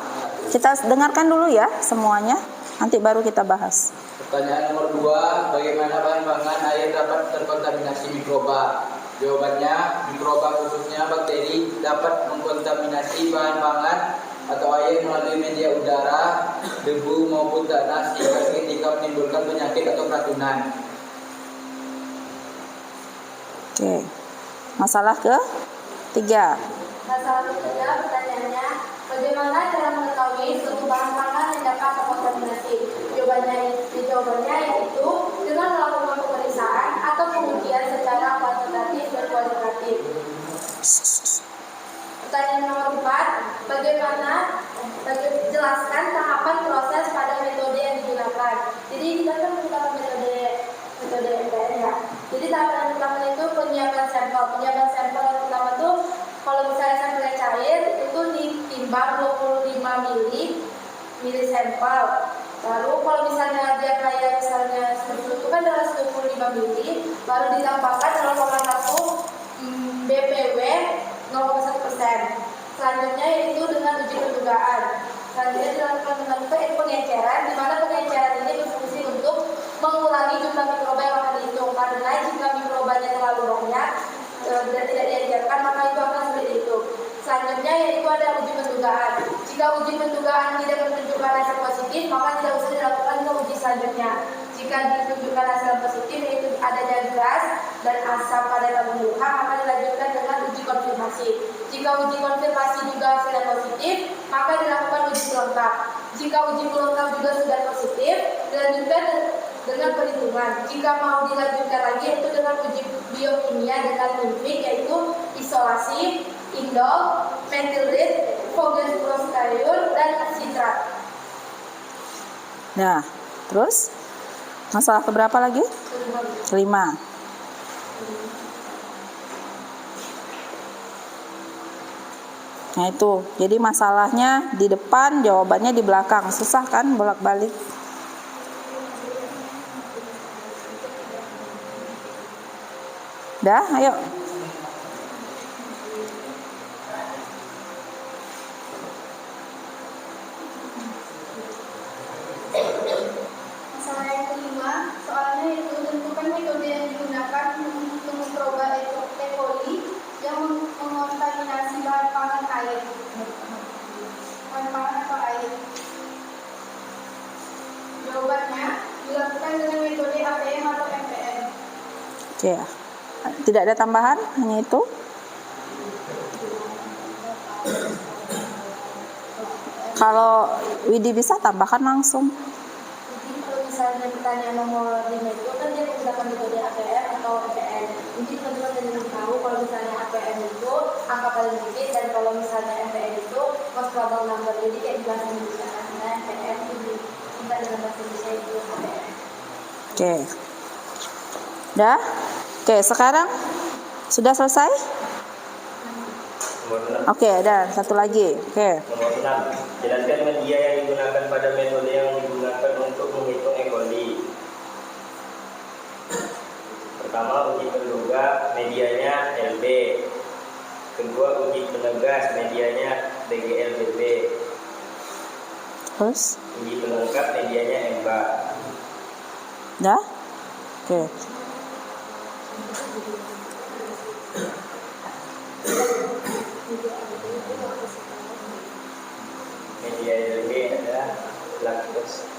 Kita dengarkan dulu ya semuanya. Nanti baru kita bahas. Pertanyaan nomor 2, bagaimana bahan pangan air dapat terkontaminasi mikroba? Jawabannya, mikroba khususnya bakteri dapat mengkontaminasi bahan pangan atau air melalui media udara, debu maupun tanah sehingga seketika menimbulkan penyakit atau keracunan. Oke. Masalah ke-3. Masalah ketiga, pertanyaannya, bagaimana cara mengetahui suatu bahan pangan yang dapat terkontaminasi? Jawabannya yaitu dengan melakukan pemeriksaan atau pengujian secara kuantitatif dan kualitatif. Pertanyaan nomor 4, jelaskan tahapan proses pada metode yang digunakan. Jadi kita kan menggunakan metode MPN ya. Jadi tahapan yang pertama itu penyiapan sampel. Penyiapan sampel yang pertama itu kalau misalnya sampelnya cair itu ditimbang 25 mili sampel. Lalu kalau misalnya dia kayak misalnya itu kan adalah 25 mili, baru ditambahkan 0,1 BPW 0,1%. Selanjutnya yaitu dengan uji pendugaan. Selanjutnya dilakukan dengan pengenceran, di mana pengenceran ini berfungsi untuk mengurangi jumlah mikroba yang akan dihitung. Karena jika mikrobanya terlalu banyak dan tidak diajarkan, maka itu akan sulit dihitung. Selanjutnya yaitu ada uji pendugaan. Jika uji pendugaan tidak menunjukkan hasil positif, maka tidak usah dilakukan ke uji selanjutnya. Jika ditunjukkan hasil positif yaitu adanya gas dan asam pada tabung luka, maka dilanjutkan dengan uji konfirmasi. Jika uji konfirmasi juga hasilnya positif, maka dilakukan uji pelengkap. Jika uji pelengkap juga sudah positif, dilanjutkan dengan perhitungan. Jika mau dilanjutkan lagi itu dengan uji biokimia dengan limbik, yaitu isolasi, indol, metilit, fosgenoprostiol, dan sitrat. Nah, terus masalah keberapa lagi? 5. Nah itu, jadi masalahnya di depan, jawabannya di belakang. Susah kan bolak-balik? Dah, ayo. Masalah yang kelima, soalnya itu tentukan metode yang digunakan untuk memproba E. coli yang mengontaminasi bahan pangan air. Bahan pangan atau air. Jawabannya dilakukan dengan metode APM atau MPN. Oke. Tidak ada tambahan, hanya itu. Kalau Widi bisa tambahkan langsung. Jadi kalau misalnya pertanyaan nomor 5 itu kan dia menggunakan metode APM atau MPN. Mungkin teman-teman jadi tahu kalau misalnya APM itu angka paling sedikit, dan kalau misalnya MPN itu most probable number. Jadi kayak di bahasa Indonesia, karena MPN itu kita dalam bahasa Indonesia itu APM. Oke. Dah? Oke, sekarang sudah selesai? Oke, dan satu lagi. Oke. Nomor 6. Jelaskan media yang digunakan pada metode yang digunakan untuk menghitung E. coli. Pertama, uji penduga, medianya LB. Kedua, uji penegas, medianya BGLBB. Terus? Uji pelengkap, medianya EMBA. Dah? Oke. Media LB adalah lactose.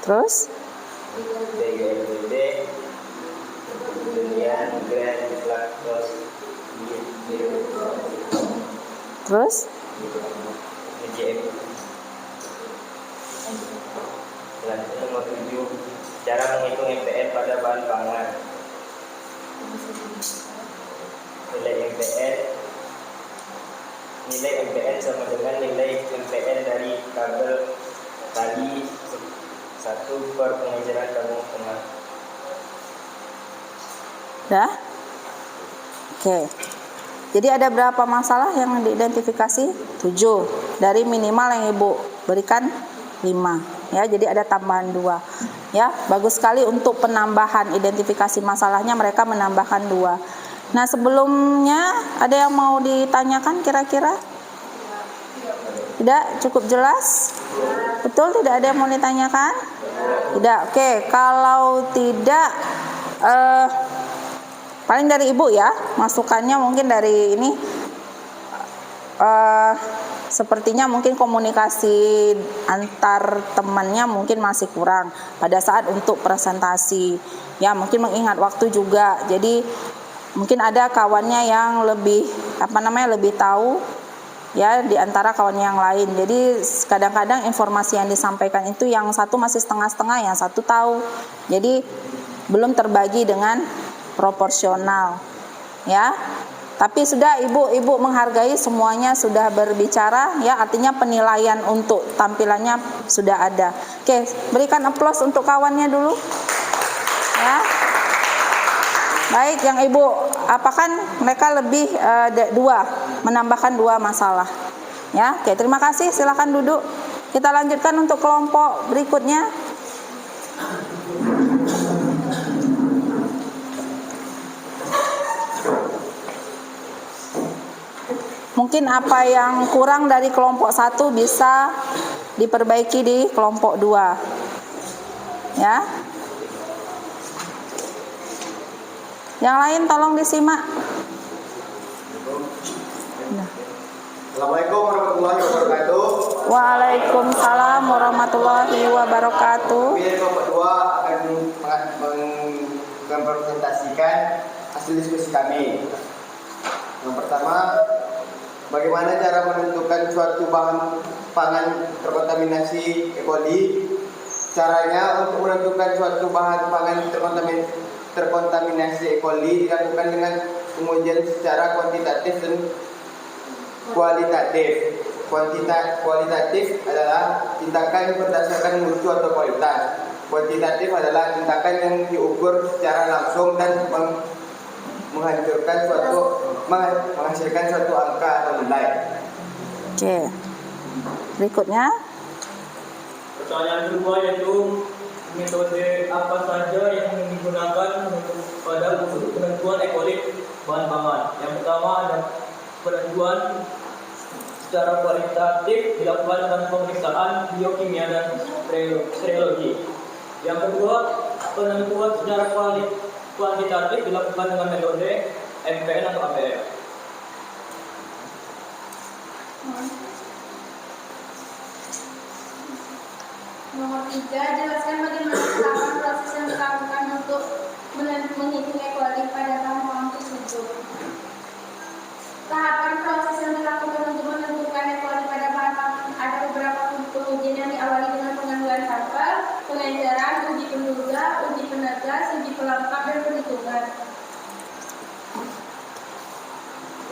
Terus? BGLBB, kemudian grand lactose. Terus? BGM. Selanjutnya nomor 7, cara menghitung MPN pada bahan pangan. nilai MPN sama dengan nilai MPN dari kabel tali 1 per pengejaran tabung tengah. Dah? Oke. Jadi ada berapa masalah yang diidentifikasi? 7. Dari minimal yang Ibu berikan 5. Ya, jadi ada tambahan 2. Ya, bagus sekali untuk penambahan identifikasi masalahnya mereka menambahkan 2. Nah, sebelumnya ada yang mau ditanyakan kira-kira? Tidak, cukup jelas? Betul, tidak ada yang mau ditanyakan? Tidak. Oke, kalau tidak paling dari Ibu ya, masukannya mungkin dari ini sepertinya mungkin komunikasi antar temannya mungkin masih kurang pada saat untuk presentasi. Ya, mungkin mengingat waktu juga. Jadi mungkin ada kawannya yang lebih lebih tahu ya di antara kawannya yang lain. Jadi kadang-kadang informasi yang disampaikan itu yang satu masih setengah-setengah, yang satu tahu. Jadi belum terbagi dengan proporsional. Ya. Tapi sudah ibu menghargai semuanya sudah berbicara ya, artinya penilaian untuk tampilannya sudah ada. Oke, berikan aplaus untuk kawannya dulu. Ya. Baik, yang Ibu apakan mereka lebih menambahkan 2 masalah. Ya, oke, terima kasih. Silakan duduk. Kita lanjutkan untuk kelompok berikutnya. Mungkin apa yang kurang dari kelompok 1 bisa diperbaiki di kelompok 2. Ya. Yang lain tolong disimak. Assalamualaikum warahmatullahi wabarakatuh. Waalaikumsalam warahmatullahi wabarakatuh. Kami kelompok 2 akan mempresentasikan hasil diskusi kami. Yang pertama, bagaimana cara menentukan suatu bahan pangan terkontaminasi E. coli? Caranya untuk menentukan suatu bahan pangan terkontaminasi E. coli dilakukan dengan pengujian secara kuantitatif dan kualitatif. Kualitatif adalah tindakan berdasarkan mutu atau kualitas. Kuantitatif adalah tindakan yang diukur secara langsung dan menghasilkan suatu angka atau nilai. Oke. Berikutnya. Pertanyaan kedua yaitu metode apa saja yang digunakan pada penentuan E. coli bahan pangan. Yang pertama ada penentuan secara kualitatif dilakukan dengan pemeriksaan biokimia dan serologi. Yang kedua, penentuan secara kuantitatif dilakukan dengan metode MPN atau APR. Nomor 3, jelaskan bagaimana tahapan proses yang dilakukan untuk menghitung E. coli pada tahapan tersebut. Tahapan proses yang dilakukan untuk menentukan E. coli pada bahan pangan ada beberapa pengujian yang diawali dengan pengambilan sampel, pengejaran, uji penduga, uji penegas, uji pelengkap, dan perhitungan.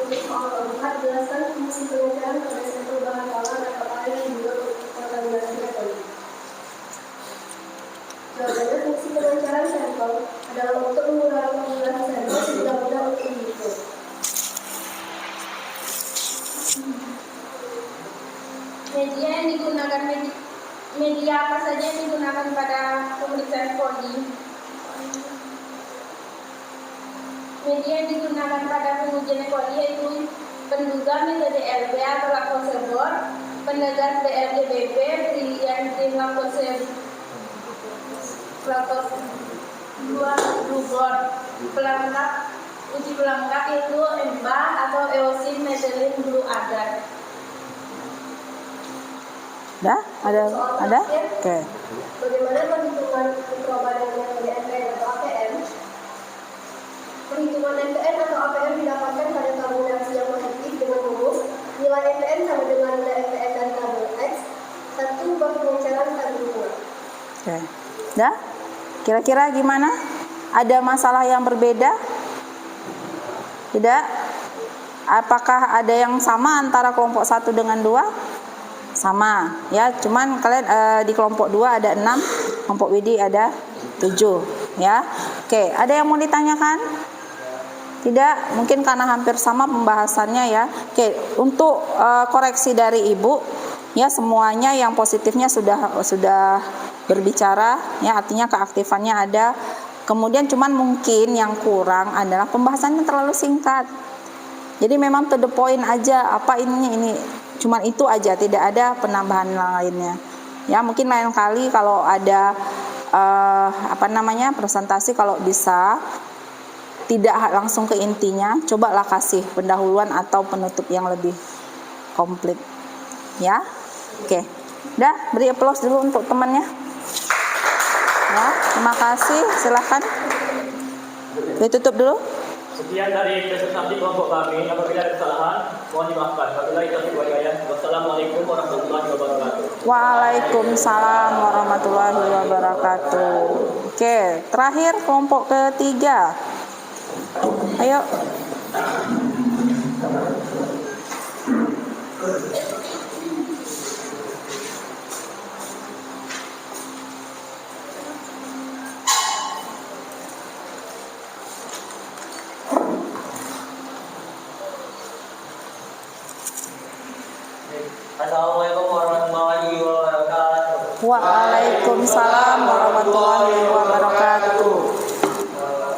Untuk soal keempat, jelaskan fungsi pengejaran pada sampel bahan pangan atau air yang juga kontaminasi E. coli. Jawabannya, fungsi pengejaran sampel adalah untuk mengurangi penggunaan sampel sehingga mudah untuk dihitung. Media yang digunakan media apa saja yang digunakan pada pemeriksaan coli? Media yang digunakan pada pengujian E. coli yaitu penduga metode LB atau Lactose-Bor, penegas BRDBB, brilian tim Lactose-Bor, pelengkap uji pelengkap yaitu EMBA atau eosin methylene blue agar. Ada? Oke. Bagaimana perhitungan mikroba dengan metode MPN atau APM? Perhitungan MPN atau APM didapatkan pada tabulasi yang positif dengan rumus nilai MPN sama dengan nilai MPN dan tabel X 1 berpengejaran tabel 2. Oke. Dah? Kira-kira gimana? Ada masalah yang berbeda? Tidak? Apakah ada yang sama antara kelompok 1 dengan 2? Sama, ya. Cuman kalian di kelompok 2 ada 6, kelompok Widi ada 7, ya. Oke, ada yang mau ditanyakan? Tidak? Mungkin karena hampir sama pembahasannya, ya. Oke, untuk koreksi dari Ibu, ya, semuanya yang positifnya sudah berbicara, ya, artinya keaktifannya ada. Kemudian cuman mungkin yang kurang adalah pembahasannya terlalu singkat. Jadi memang to the point aja, apa ini cuman itu aja, tidak ada penambahan lainnya. Ya, mungkin lain kali kalau ada presentasi, kalau bisa tidak langsung ke intinya, cobalah kasih pendahuluan atau penutup yang lebih komplit. Ya. Oke. Udah, beri applause dulu untuk temannya. Ya, terima kasih. Silakan. Ditutup dulu. Sekian dari presentasi kelompok kami. Apabila ada kesalahan, mohon dimaafkan. Wabillahi taufiq wal hidayah. Wassalamualaikum warahmatullahi wabarakatuh. Waalaikumsalam warahmatullahi wabarakatuh. Oke, terakhir kelompok ketiga. Ayo. Assalamualaikum warahmatullahi wabarakatuh. Waalaikumsalam warahmatullahi wabarakatuh.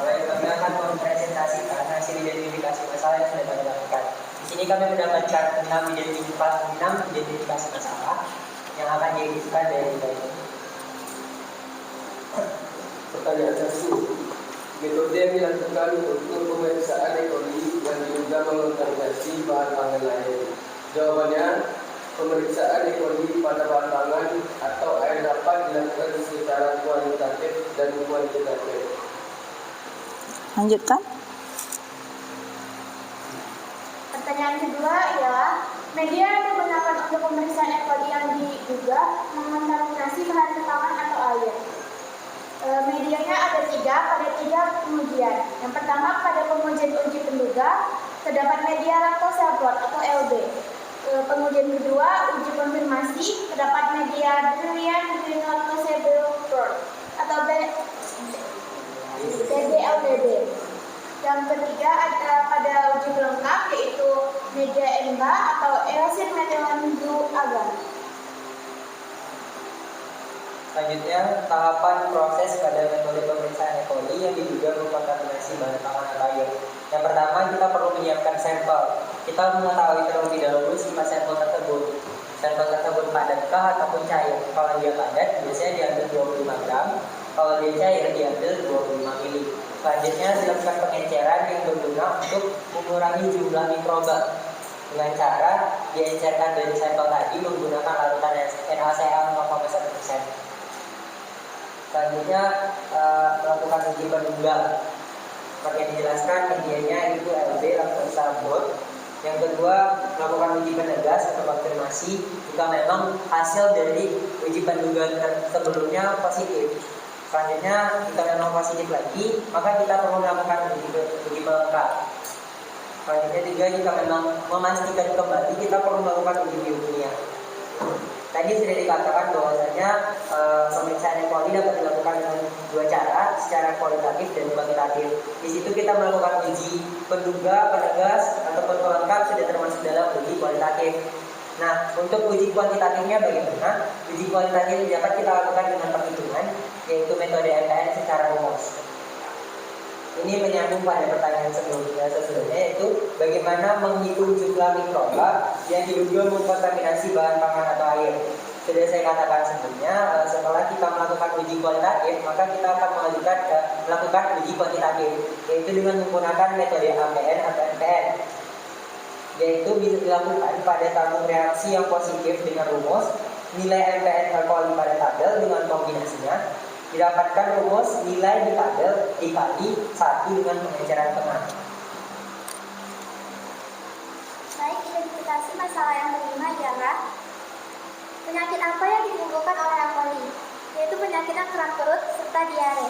Baik, kami akan mempresentasikan hasil identifikasi masalah yang sudah kami lakukan. Di sini kami mendapatkan 6 identifikasi masalah yang akan diedukasikan dari baik. Pertanyaan 1. Metode yang dilakukan untuk pemeriksaan E. coli yang diduga mengontaminasi bahan pangan lain. Jawabannya, pemeriksaan E. coli pada bahan pangan atau air dapat dilakukan secara kualitatif dan kuantitatif. Lanjutkan. Pertanyaan kedua ialah media yang digunakan untuk pemeriksaan E. coli yang diduga mengontaminasi bahan pangan atau air. Medianya ada 3 pada 3 pengujian. Yang pertama pada pengujian uji penduga terdapat media lactose-blot atau LB. Pengujian kedua uji konfirmasi terdapat media berlian green lactose-blot atau BDLDB. Yang ketiga ada pada uji pelengkap yaitu media ENBA atau eosin methylene blue agar. Selanjutnya, tahapan proses pada metode pemeriksaan E. coli yang diduga mengkontaminasi bahan pangan atau air. Yang pertama, kita perlu menyiapkan sampel. Kita mengetahui terlebih dahulu sifat sampel tersebut. Sampel tersebut padatkah ataupun cair? Kalau dia padat, biasanya diambil 25 gram. Kalau dia cair, diambil 25 mili. Selanjutnya, dilakukan pengenceran yang berguna untuk mengurangi jumlah mikroba. Dengan cara diencerkan dari sampel tadi menggunakan larutan NaCl 0,1%. Selanjutnya melakukan uji penduga. Seperti yang dijelaskan, medianya itu LB lactose-blot. Yang kedua, melakukan uji penegas atau konfirmasi jika memang hasil dari uji penduga sebelumnya positif. Selanjutnya, jika memang positif lagi, maka kita perlu melakukan uji pelengkap. Selanjutnya juga, jika memang memastikan kembali, kita perlu melakukan uji biokimia. Tadi sudah dikatakan bahwasanya pemeriksaan E. coli dapat dilakukan dengan 2 cara, secara kualitatif dan kuantitatif. Di situ kita melakukan uji penduga, penegas, ataupun pelengkap sudah termasuk dalam uji kualitatif. Nah, untuk uji kuantitatifnya bagaimana? Uji kualitatif dapat kita lakukan dengan perhitungan, yaitu metode MPN secara rumus. Ini menyambung pada pertanyaan sebelumnya, yaitu bagaimana menghitung jumlah mikroba yang diduga mengkontaminasi bahan pangan atau air. Sudah saya katakan sebelumnya, setelah kita melakukan uji kualitatif, maka kita akan melakukan uji kuantitatif, yaitu dengan menggunakan metode APN atau MPN. Yaitu bisa dilakukan pada tabung reaksi yang positif dengan rumus nilai MPN E. coli pada tabel dengan kombinasinya. Didapatkan rumus nilai di tabel dikali 1 dengan pengenceran tengah. Baik, identifikasi masalah yang kelima adalah penyakit apa yang ditimbulkan oleh E. coli, yaitu penyakit kerak perut serta diare.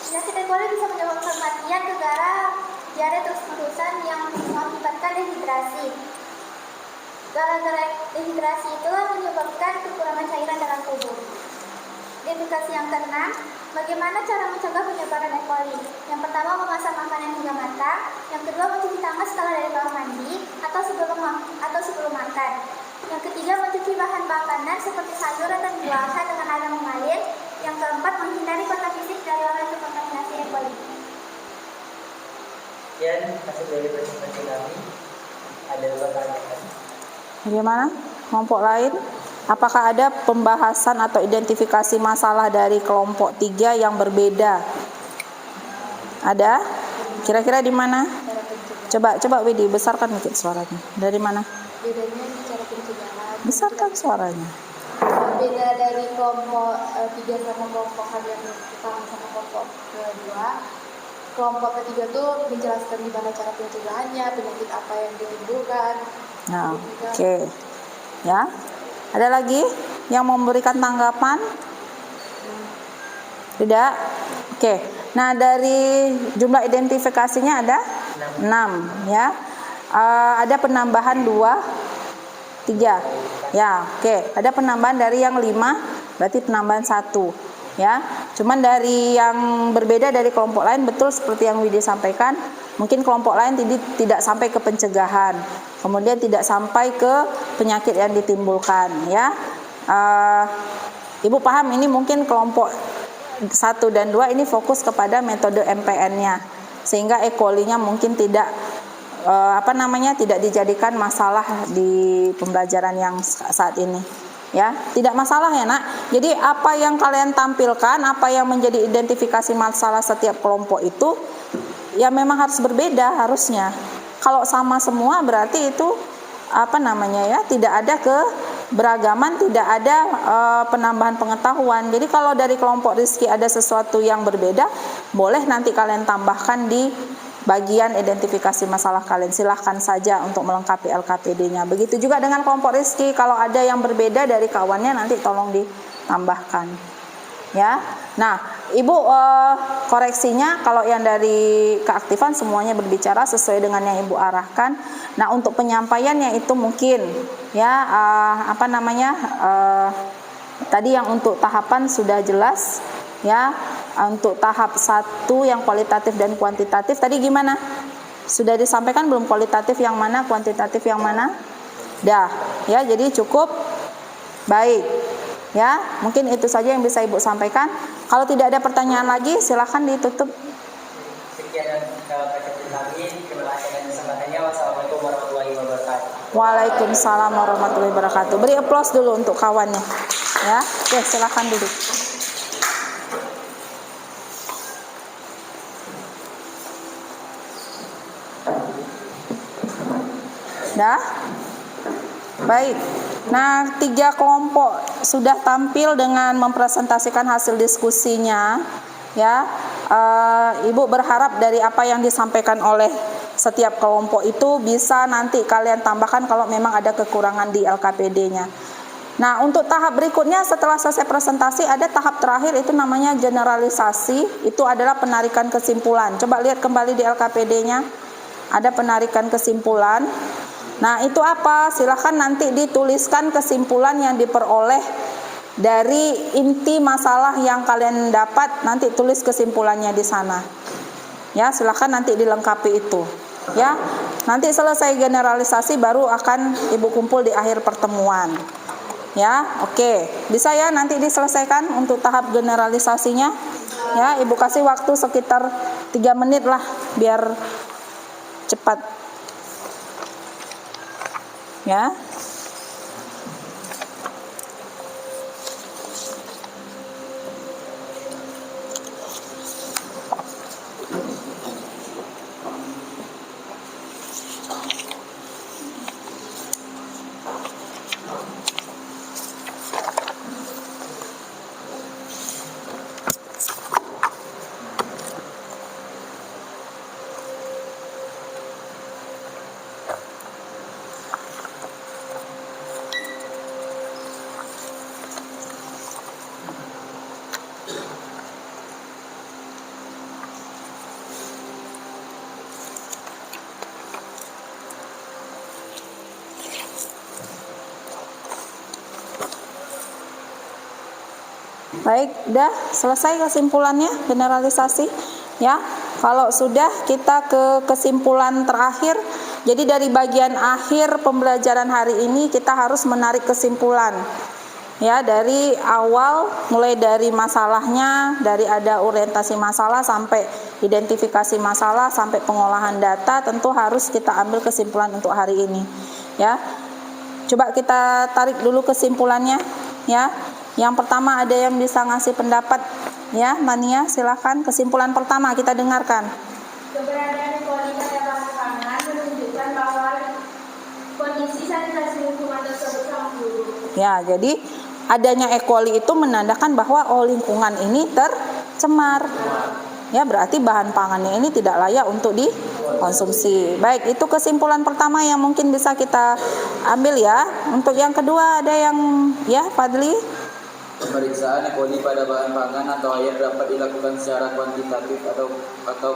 Penyakit E. coli bisa menyebabkan kematian gara-gara diare terus-terusan yang mengakibatkan dehidrasi. Gara-gara dehidrasi itu menyebabkan kekurangan cairan dalam tubuh. Edukasi yang keenam, bagaimana cara mencegah penyebaran E. coli? Yang pertama, memasak makanan hingga matang. Yang kedua, mencuci tangan setelah dari kamar mandi atau sebelum makan. Yang ketiga, mencuci bahan makanan seperti sayuran dan buah-buahan dengan air yang mengalir. Yang keempat, menghindari kontak fisik dari orang yang terkontaminasi E. coli. Sekian hasil dari presentasi kami. Ada pertanyaan? Bagaimana? Kelompok lain? Apakah ada pembahasan atau identifikasi masalah dari kelompok 3 yang berbeda? Ada? Kira-kira di mana? Coba Widi, besarkan dikit suaranya. Dari mana? Bedanya cara pencegahan. Besarkan suaranya. Beda dari kelompok 3 sama kelompok harian pertama sama kelompok kedua. Kelompok ketiga tuh menjelaskan gimana cara pencegahannya, penyakit apa yang ditimbulkan. Nah, oke. Ya. Ada lagi yang memberikan tanggapan? Tidak? Oke. Nah, dari jumlah identifikasinya ada 6, ya. Ada penambahan 2, 3. Ya, oke. Ada penambahan dari yang 5, berarti penambahan 1. Ya. Cuman dari yang berbeda dari kelompok lain, betul seperti yang Widi sampaikan, mungkin kelompok lain tidak sampai ke pencegahan, kemudian tidak sampai ke penyakit yang ditimbulkan, ya. Ibu paham ini mungkin kelompok 1 dan 2 ini fokus kepada metode MPN-nya, sehingga E. coli-nya mungkin tidak tidak dijadikan masalah di pembelajaran yang saat ini. Ya, tidak masalah ya nak. Jadi apa yang kalian tampilkan, apa yang menjadi identifikasi masalah setiap kelompok itu, ya memang harus berbeda harusnya. Kalau sama semua berarti itu tidak ada keberagaman, tidak ada penambahan pengetahuan. Jadi kalau dari kelompok Rizky ada sesuatu yang berbeda, boleh nanti kalian tambahkan di bagian identifikasi masalah kalian. Silahkan saja untuk melengkapi LKPD-nya. Begitu juga dengan kelompok Rizky, kalau ada yang berbeda dari kawannya nanti tolong ditambahkan. Ya. Nah, Ibu koreksinya kalau yang dari keaktifan semuanya berbicara sesuai dengan yang Ibu arahkan. Nah, untuk penyampaiannya itu mungkin ya tadi yang untuk tahapan sudah jelas ya. Untuk tahap 1 yang kualitatif dan kuantitatif tadi gimana? Sudah disampaikan belum kualitatif yang mana, kuantitatif yang mana? Dah, ya, jadi cukup baik. Ya, mungkin itu saja yang bisa Ibu sampaikan. Kalau tidak ada pertanyaan lagi, silakan ditutup. Sekian presentasi kami. Terima kasih atas kesempatannya. Wassalamualaikum warahmatullahi wabarakatuh. Waalaikumsalam warahmatullahi wabarakatuh. Beri aplaus dulu untuk kawannya. Ya, oke, silakan duduk. Dah? Baik. Nah, 3 kelompok sudah tampil dengan mempresentasikan hasil diskusinya. Ya, Ibu berharap dari apa yang disampaikan oleh setiap kelompok itu bisa nanti kalian tambahkan kalau memang ada kekurangan di LKPD-nya. Nah, untuk tahap berikutnya setelah selesai presentasi ada tahap terakhir, itu namanya generalisasi. Itu adalah penarikan kesimpulan. Coba lihat kembali di LKPD-nya. Ada penarikan kesimpulan. Nah, itu apa? Silahkan nanti dituliskan kesimpulan yang diperoleh dari inti masalah yang kalian dapat. Nanti tulis kesimpulannya di sana. Ya, silahkan nanti dilengkapi itu. Ya, nanti selesai generalisasi baru akan Ibu kumpul di akhir pertemuan. Ya, oke. Bisa ya nanti diselesaikan untuk tahap generalisasinya. Ya, Ibu kasih waktu sekitar 3 menit lah biar cepat. Ya. Baik, udah selesai kesimpulannya, generalisasi ya. Kalau sudah, kita ke kesimpulan terakhir. Jadi dari bagian akhir pembelajaran hari ini kita harus menarik kesimpulan. Ya, dari awal mulai dari masalahnya, dari ada orientasi masalah sampai identifikasi masalah sampai pengolahan data, tentu harus kita ambil kesimpulan untuk hari ini. Ya. Coba kita tarik dulu kesimpulannya, ya. Yang pertama ada yang bisa ngasih pendapat, ya, Mania, silakan. Kesimpulan pertama kita dengarkan. Keberadaan equality pada bahan pangan menunjukkan bahwa kondisi sanitasi lingkungan tersebut sangat buruk. Ya, jadi adanya equality itu menandakan bahwa lingkungan ini tercemar. Ya, berarti bahan pangannya ini tidak layak untuk dikonsumsi. Baik, itu kesimpulan pertama yang mungkin bisa kita ambil ya. Untuk yang kedua ada yang, ya, Fadli. Pemeriksaan E. coli pada bahan pangan atau air dapat dilakukan secara kuantitatif atau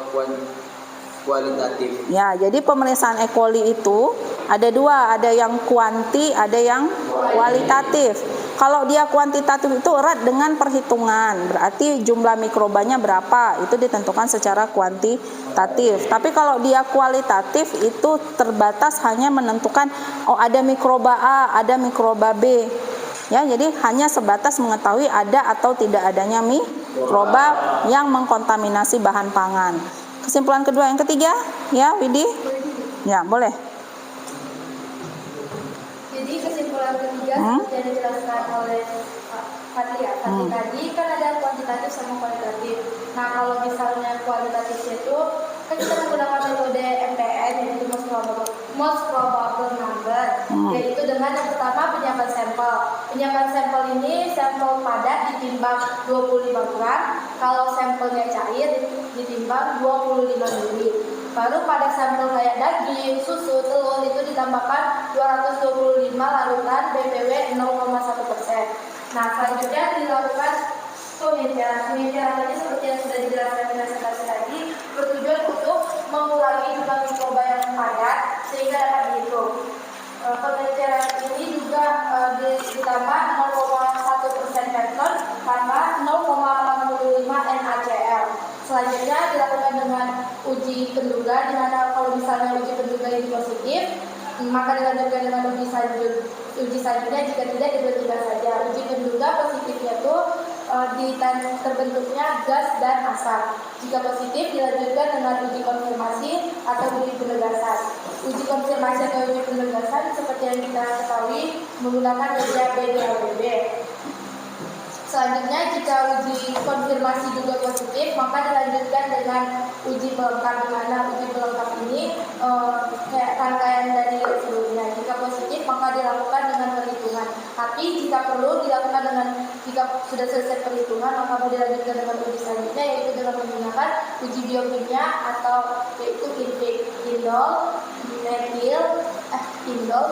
kualitatif. Ya, jadi pemeriksaan E. coli itu ada dua, ada yang kuanti, ada yang kualitatif. Kalau dia kuantitatif itu erat dengan perhitungan, berarti jumlah mikrobanya berapa, itu ditentukan secara kuantitatif. Tapi kalau dia kualitatif itu terbatas hanya menentukan ada mikroba A, ada mikroba B. Ya, jadi hanya sebatas mengetahui ada atau tidak adanya mikroba yang mengkontaminasi bahan pangan. Kesimpulan kedua, yang ketiga, ya, Widi? Ya, boleh. Jadi kesimpulan ketiga seperti yang dijelaskan oleh Fadli tadi kan ada kuantitatif sama kualitatif. Nah, kalau misalnya kualitatif itu kan kita menggunakan metode MPN, yaitu most probable number, yaitu dengan yang pertama penyiapan sampel. Penyiapan sampel ini sampel padat ditimbang 25 gram, kalau sampelnya cair ditimbang 25 ml. Baru pada sampel kayak daging, susu, telur itu ditambahkan 225 larutan BPW 0,1%. Nah, selanjutnya dilakukan pengejaran. Pengejaran tadi seperti yang sudah dijelaskan di presentasi tadi bertujuan untuk mengurangi jumlah mikroba yang padat sehingga dapat dihitung. Pengejaran ini juga ditambah 0,1% Pepton tambah 0,85 NaCl. Selanjutnya dilakukan dengan uji penduga, di mana kalau misalnya uji penduga ini positif, maka dilanjutkan dengan uji selanjutnya. Jika tidak, diberhentikan saja. Uji penduga positifnya itu terbentuknya gas dan asap. Jika positif, dilanjutkan dengan uji konfirmasi atau uji penegasan. Uji konfirmasi atau uji penegasan seperti yang kita ketahui menggunakan media BBLBB. Selanjutnya, jika uji konfirmasi juga positif, maka dilanjutkan dengan uji pelengkap, di mana uji pelengkap ini kayak rangkaian dari sebelumnya. Jika positif, maka dilakukan dengan perhitungan. Tapi jika perlu dilakukan jika sudah selesai perhitungan, maka mau dilanjutkan dengan uji selanjutnya, yaitu dengan menggunakan uji biokimia atau yaitu indol,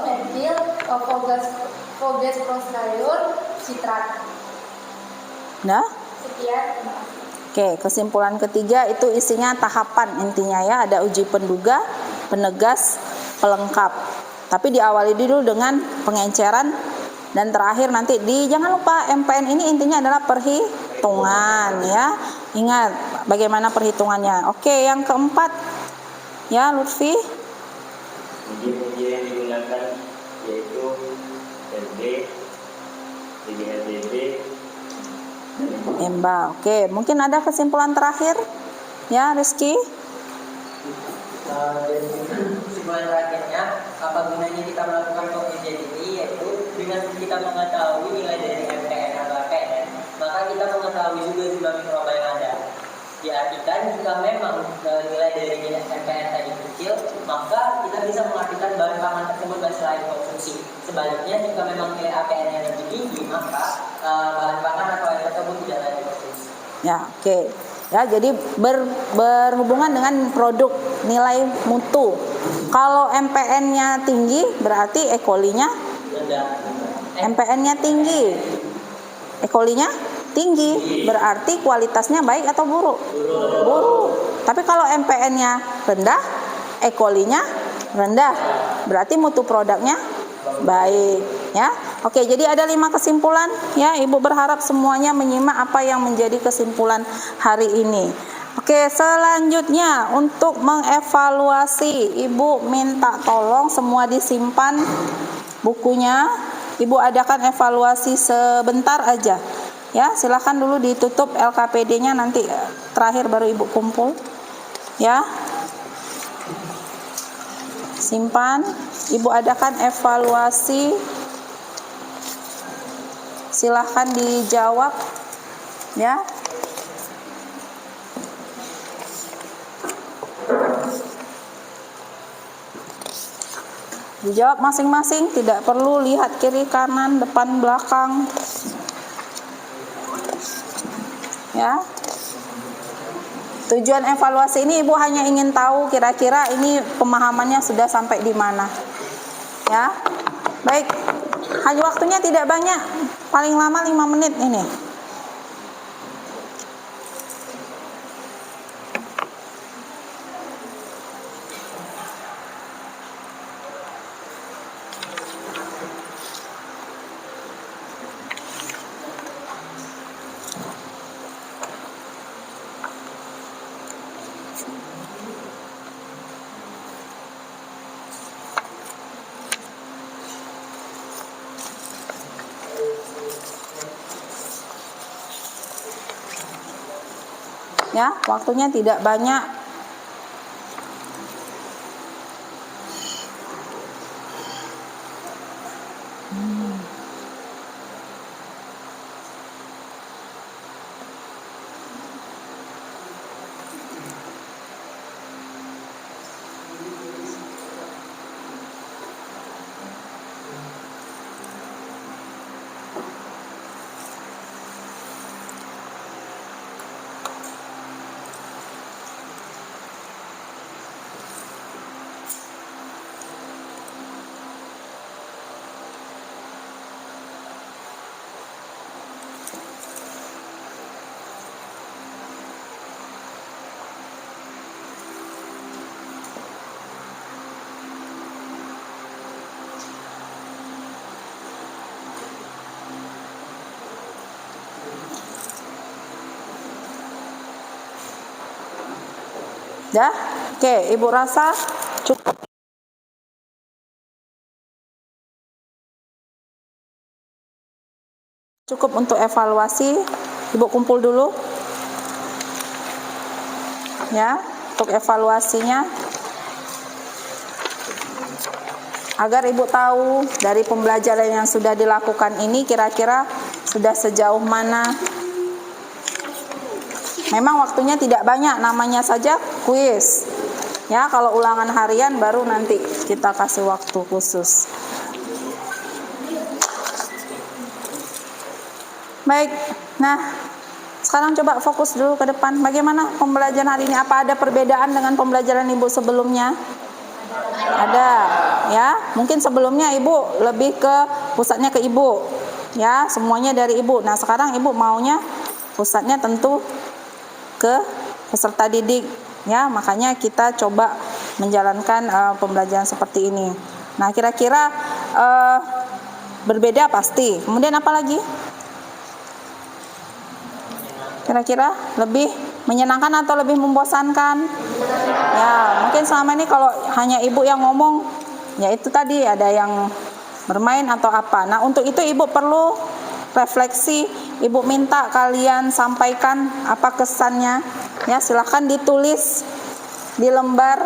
metil, fogas prostrayon, sitrat. Nah, sekian. Oke, kesimpulan ketiga itu isinya tahapan intinya ya, ada uji penduga, penegas, pelengkap. Tapi diawali dulu dengan pengenceran dan terakhir nanti jangan lupa MPN ini intinya adalah perhitungan ya. Ingat bagaimana perhitungannya. Oke, yang keempat ya, Lutfi. Uji-uji yang digunakan yaitu LD, DBLDB, Emba. Oke, mungkin ada kesimpulan terakhir ya, Rizky. Kesimpulan terakhirnya, apa gunanya kita melakukan pengujian ini, yaitu dengan kita mengetahui nilai dari MPN atau APN, maka kita mengetahui juga jumlah mikroba yang ada. Diartikan jika memang nilai dari MPN tadi kecil, maka kita bisa mengartikan bahan pangan tersebut masih layak konsumsi. Sebaliknya, jika memang nilai APN yang lebih tinggi, maka bahan pangan atau air tersebut tidak layak konsumsi. Ya, oke. Ya, jadi berhubungan dengan produk nilai mutu. Kalau MPN-nya tinggi, berarti E. coli-nya MPN-nya tinggi. E. coli-nya tinggi, berarti kualitasnya baik atau buruk? Buruk. Tapi kalau MPN-nya rendah, E. coli-nya rendah, berarti mutu produknya baik, ya. Oke, jadi ada 5 kesimpulan ya. Ibu berharap semuanya menyimak apa yang menjadi kesimpulan hari ini. Oke, selanjutnya untuk mengevaluasi, Ibu minta tolong semua disimpan bukunya. Ibu adakan evaluasi sebentar aja. Ya, silakan dulu ditutup LKPD-nya, nanti terakhir baru Ibu kumpul. Ya. Simpan, Ibu adakan evaluasi. Silahkan dijawab ya. Dijawab masing-masing, tidak perlu lihat kiri kanan, depan belakang. Ya. Tujuan evaluasi ini Ibu hanya ingin tahu kira-kira ini pemahamannya sudah sampai di mana. Ya. Baik. Hanya waktunya tidak banyak, paling lama 5 menit ini. Ya, waktunya tidak banyak. Ya, oke, Ibu rasa cukup. Cukup untuk evaluasi. Ibu kumpul dulu. Ya, untuk evaluasinya. Agar Ibu tahu dari pembelajaran yang sudah dilakukan ini kira-kira sudah sejauh mana. Memang waktunya tidak banyak, namanya saja kuis. Ya, kalau ulangan harian baru nanti kita kasih waktu khusus. Baik. Nah, sekarang coba fokus dulu ke depan. Bagaimana pembelajaran hari ini? Apa ada perbedaan dengan pembelajaran Ibu sebelumnya? Ada, ya. Mungkin sebelumnya Ibu lebih ke pusatnya ke Ibu. Ya, semuanya dari Ibu. Nah, sekarang Ibu maunya pusatnya tentu ke peserta didik, ya. Makanya kita coba menjalankan pembelajaran seperti ini. Nah, kira-kira berbeda pasti. Kemudian apa lagi? Kira-kira lebih menyenangkan atau lebih membosankan? Ya, mungkin selama ini kalau hanya Ibu yang ngomong, ya itu tadi ada yang bermain atau apa. Nah, untuk itu Ibu perlu refleksi. Ibu minta kalian sampaikan apa kesannya. Ya, silakan ditulis di lembar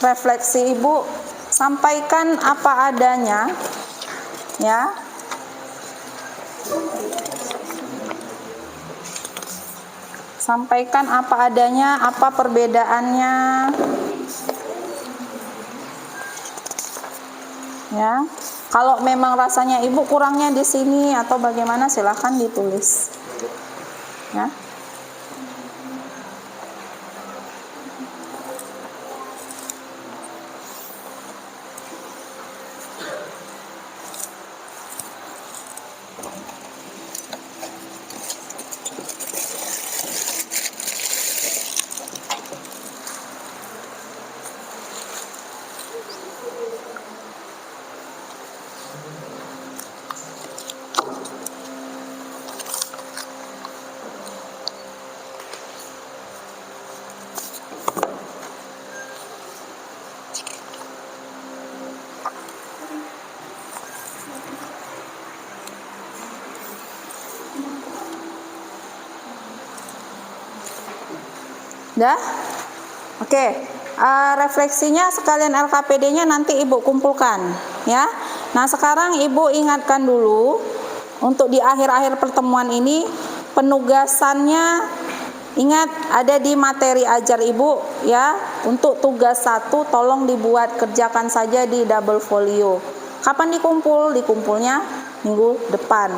refleksi Ibu. Sampaikan apa adanya. Ya. Sampaikan apa adanya, apa perbedaannya. Ya. Kalau memang rasanya Ibu kurangnya di sini atau bagaimana, silakan ditulis. Ya. Dah? Oke. Refleksinya sekalian LKPD-nya nanti Ibu kumpulkan, ya. Nah, sekarang Ibu ingatkan dulu untuk di akhir-akhir pertemuan ini penugasannya, ingat ada di materi ajar Ibu, ya. Untuk tugas 1 tolong dibuat, kerjakan saja di double folio. Kapan dikumpul? Dikumpulnya minggu depan,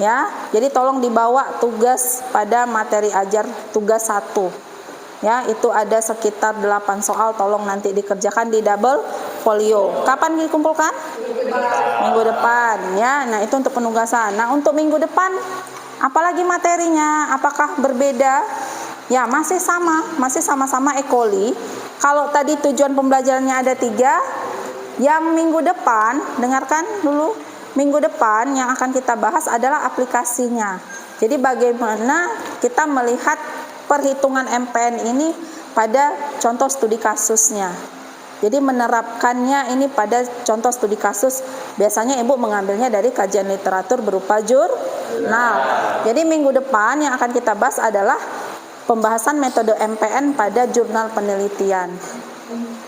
ya. Jadi tolong dibawa tugas pada materi ajar tugas 1. Ya, itu ada sekitar 8 soal, tolong nanti dikerjakan di double folio. Kapan dikumpulkan? Minggu depan, ya. Nah, itu untuk penugasan. Nah, untuk minggu depan apalagi materinya? Apakah berbeda? Ya, masih sama-sama E. coli. Kalau tadi tujuan pembelajarannya ada 3, yang minggu depan, dengarkan dulu, minggu depan yang akan kita bahas adalah aplikasinya. Jadi bagaimana kita melihat perhitungan MPN ini pada contoh studi kasusnya. Jadi menerapkannya ini pada contoh studi kasus, biasanya Ibu mengambilnya dari kajian literatur berupa jurnal. Jadi minggu depan yang akan kita bahas adalah pembahasan metode MPN pada jurnal penelitian.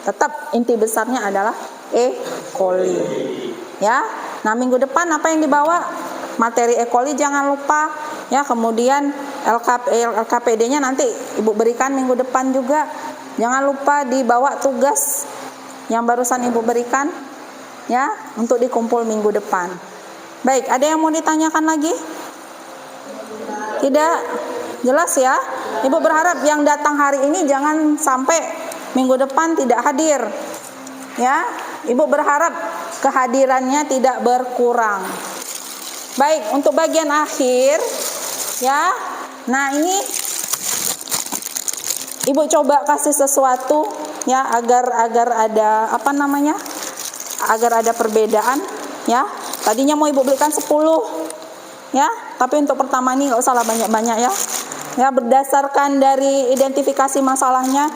Tetap inti besarnya adalah E. coli. Ya. Nah, minggu depan apa yang dibawa? Materi E. coli jangan lupa, ya. Kemudian LKPD-nya nanti Ibu berikan minggu depan juga. Jangan lupa dibawa tugas yang barusan Ibu berikan, ya, untuk dikumpul minggu depan. Baik, ada yang mau ditanyakan lagi? Tidak? Jelas ya? Ibu berharap yang datang hari ini jangan sampai minggu depan tidak hadir. Ya, Ibu berharap kehadirannya tidak berkurang. Baik, untuk bagian akhir, ya. Nah, ini Ibu coba kasih sesuatu, ya, agar ada agar ada perbedaan, ya. Tadinya mau Ibu berikan 10, ya, tapi untuk pertama ini nggak usah lah banyak-banyak, ya. Ya, berdasarkan dari identifikasi masalahnya,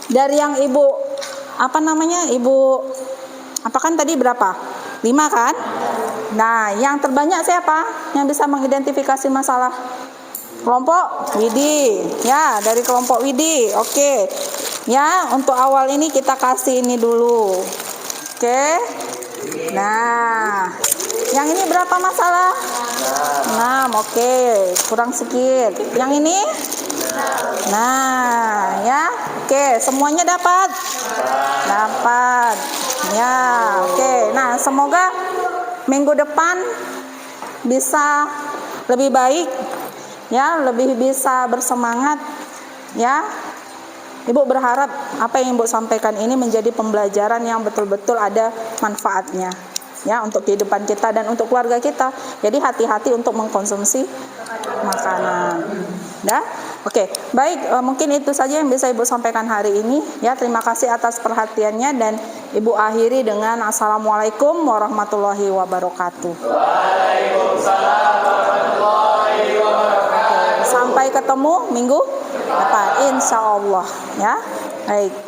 dari yang Ibu apakan tadi berapa? 5 kan? Nah, yang terbanyak siapa yang bisa mengidentifikasi masalah? Kelompok Widi, ya, dari kelompok Widi. Oke. Ya, untuk awal ini kita kasih ini dulu. Oke. Nah, yang ini berapa masalah? 6. Oke, kurang sedikit. Yang ini? Nah, ya. Oke, semuanya dapat? Dapat. Ya, oke. Nah, semoga minggu depan bisa lebih baik, ya, lebih bisa bersemangat, ya. Ibu berharap apa yang Ibu sampaikan ini menjadi pembelajaran yang betul-betul ada manfaatnya, ya, untuk kehidupan kita dan untuk keluarga kita. Jadi hati-hati untuk mengkonsumsi makanan. Dah? Oke, baik, mungkin itu saja yang bisa Ibu sampaikan hari ini, ya. Terima kasih atas perhatiannya dan Ibu akhiri dengan Assalamualaikum warahmatullahi wabarakatuh. Waalaikumsalam warahmatullahi wabarakatuh. Sampai ketemu minggu depan, insya Allah, ya. Baik.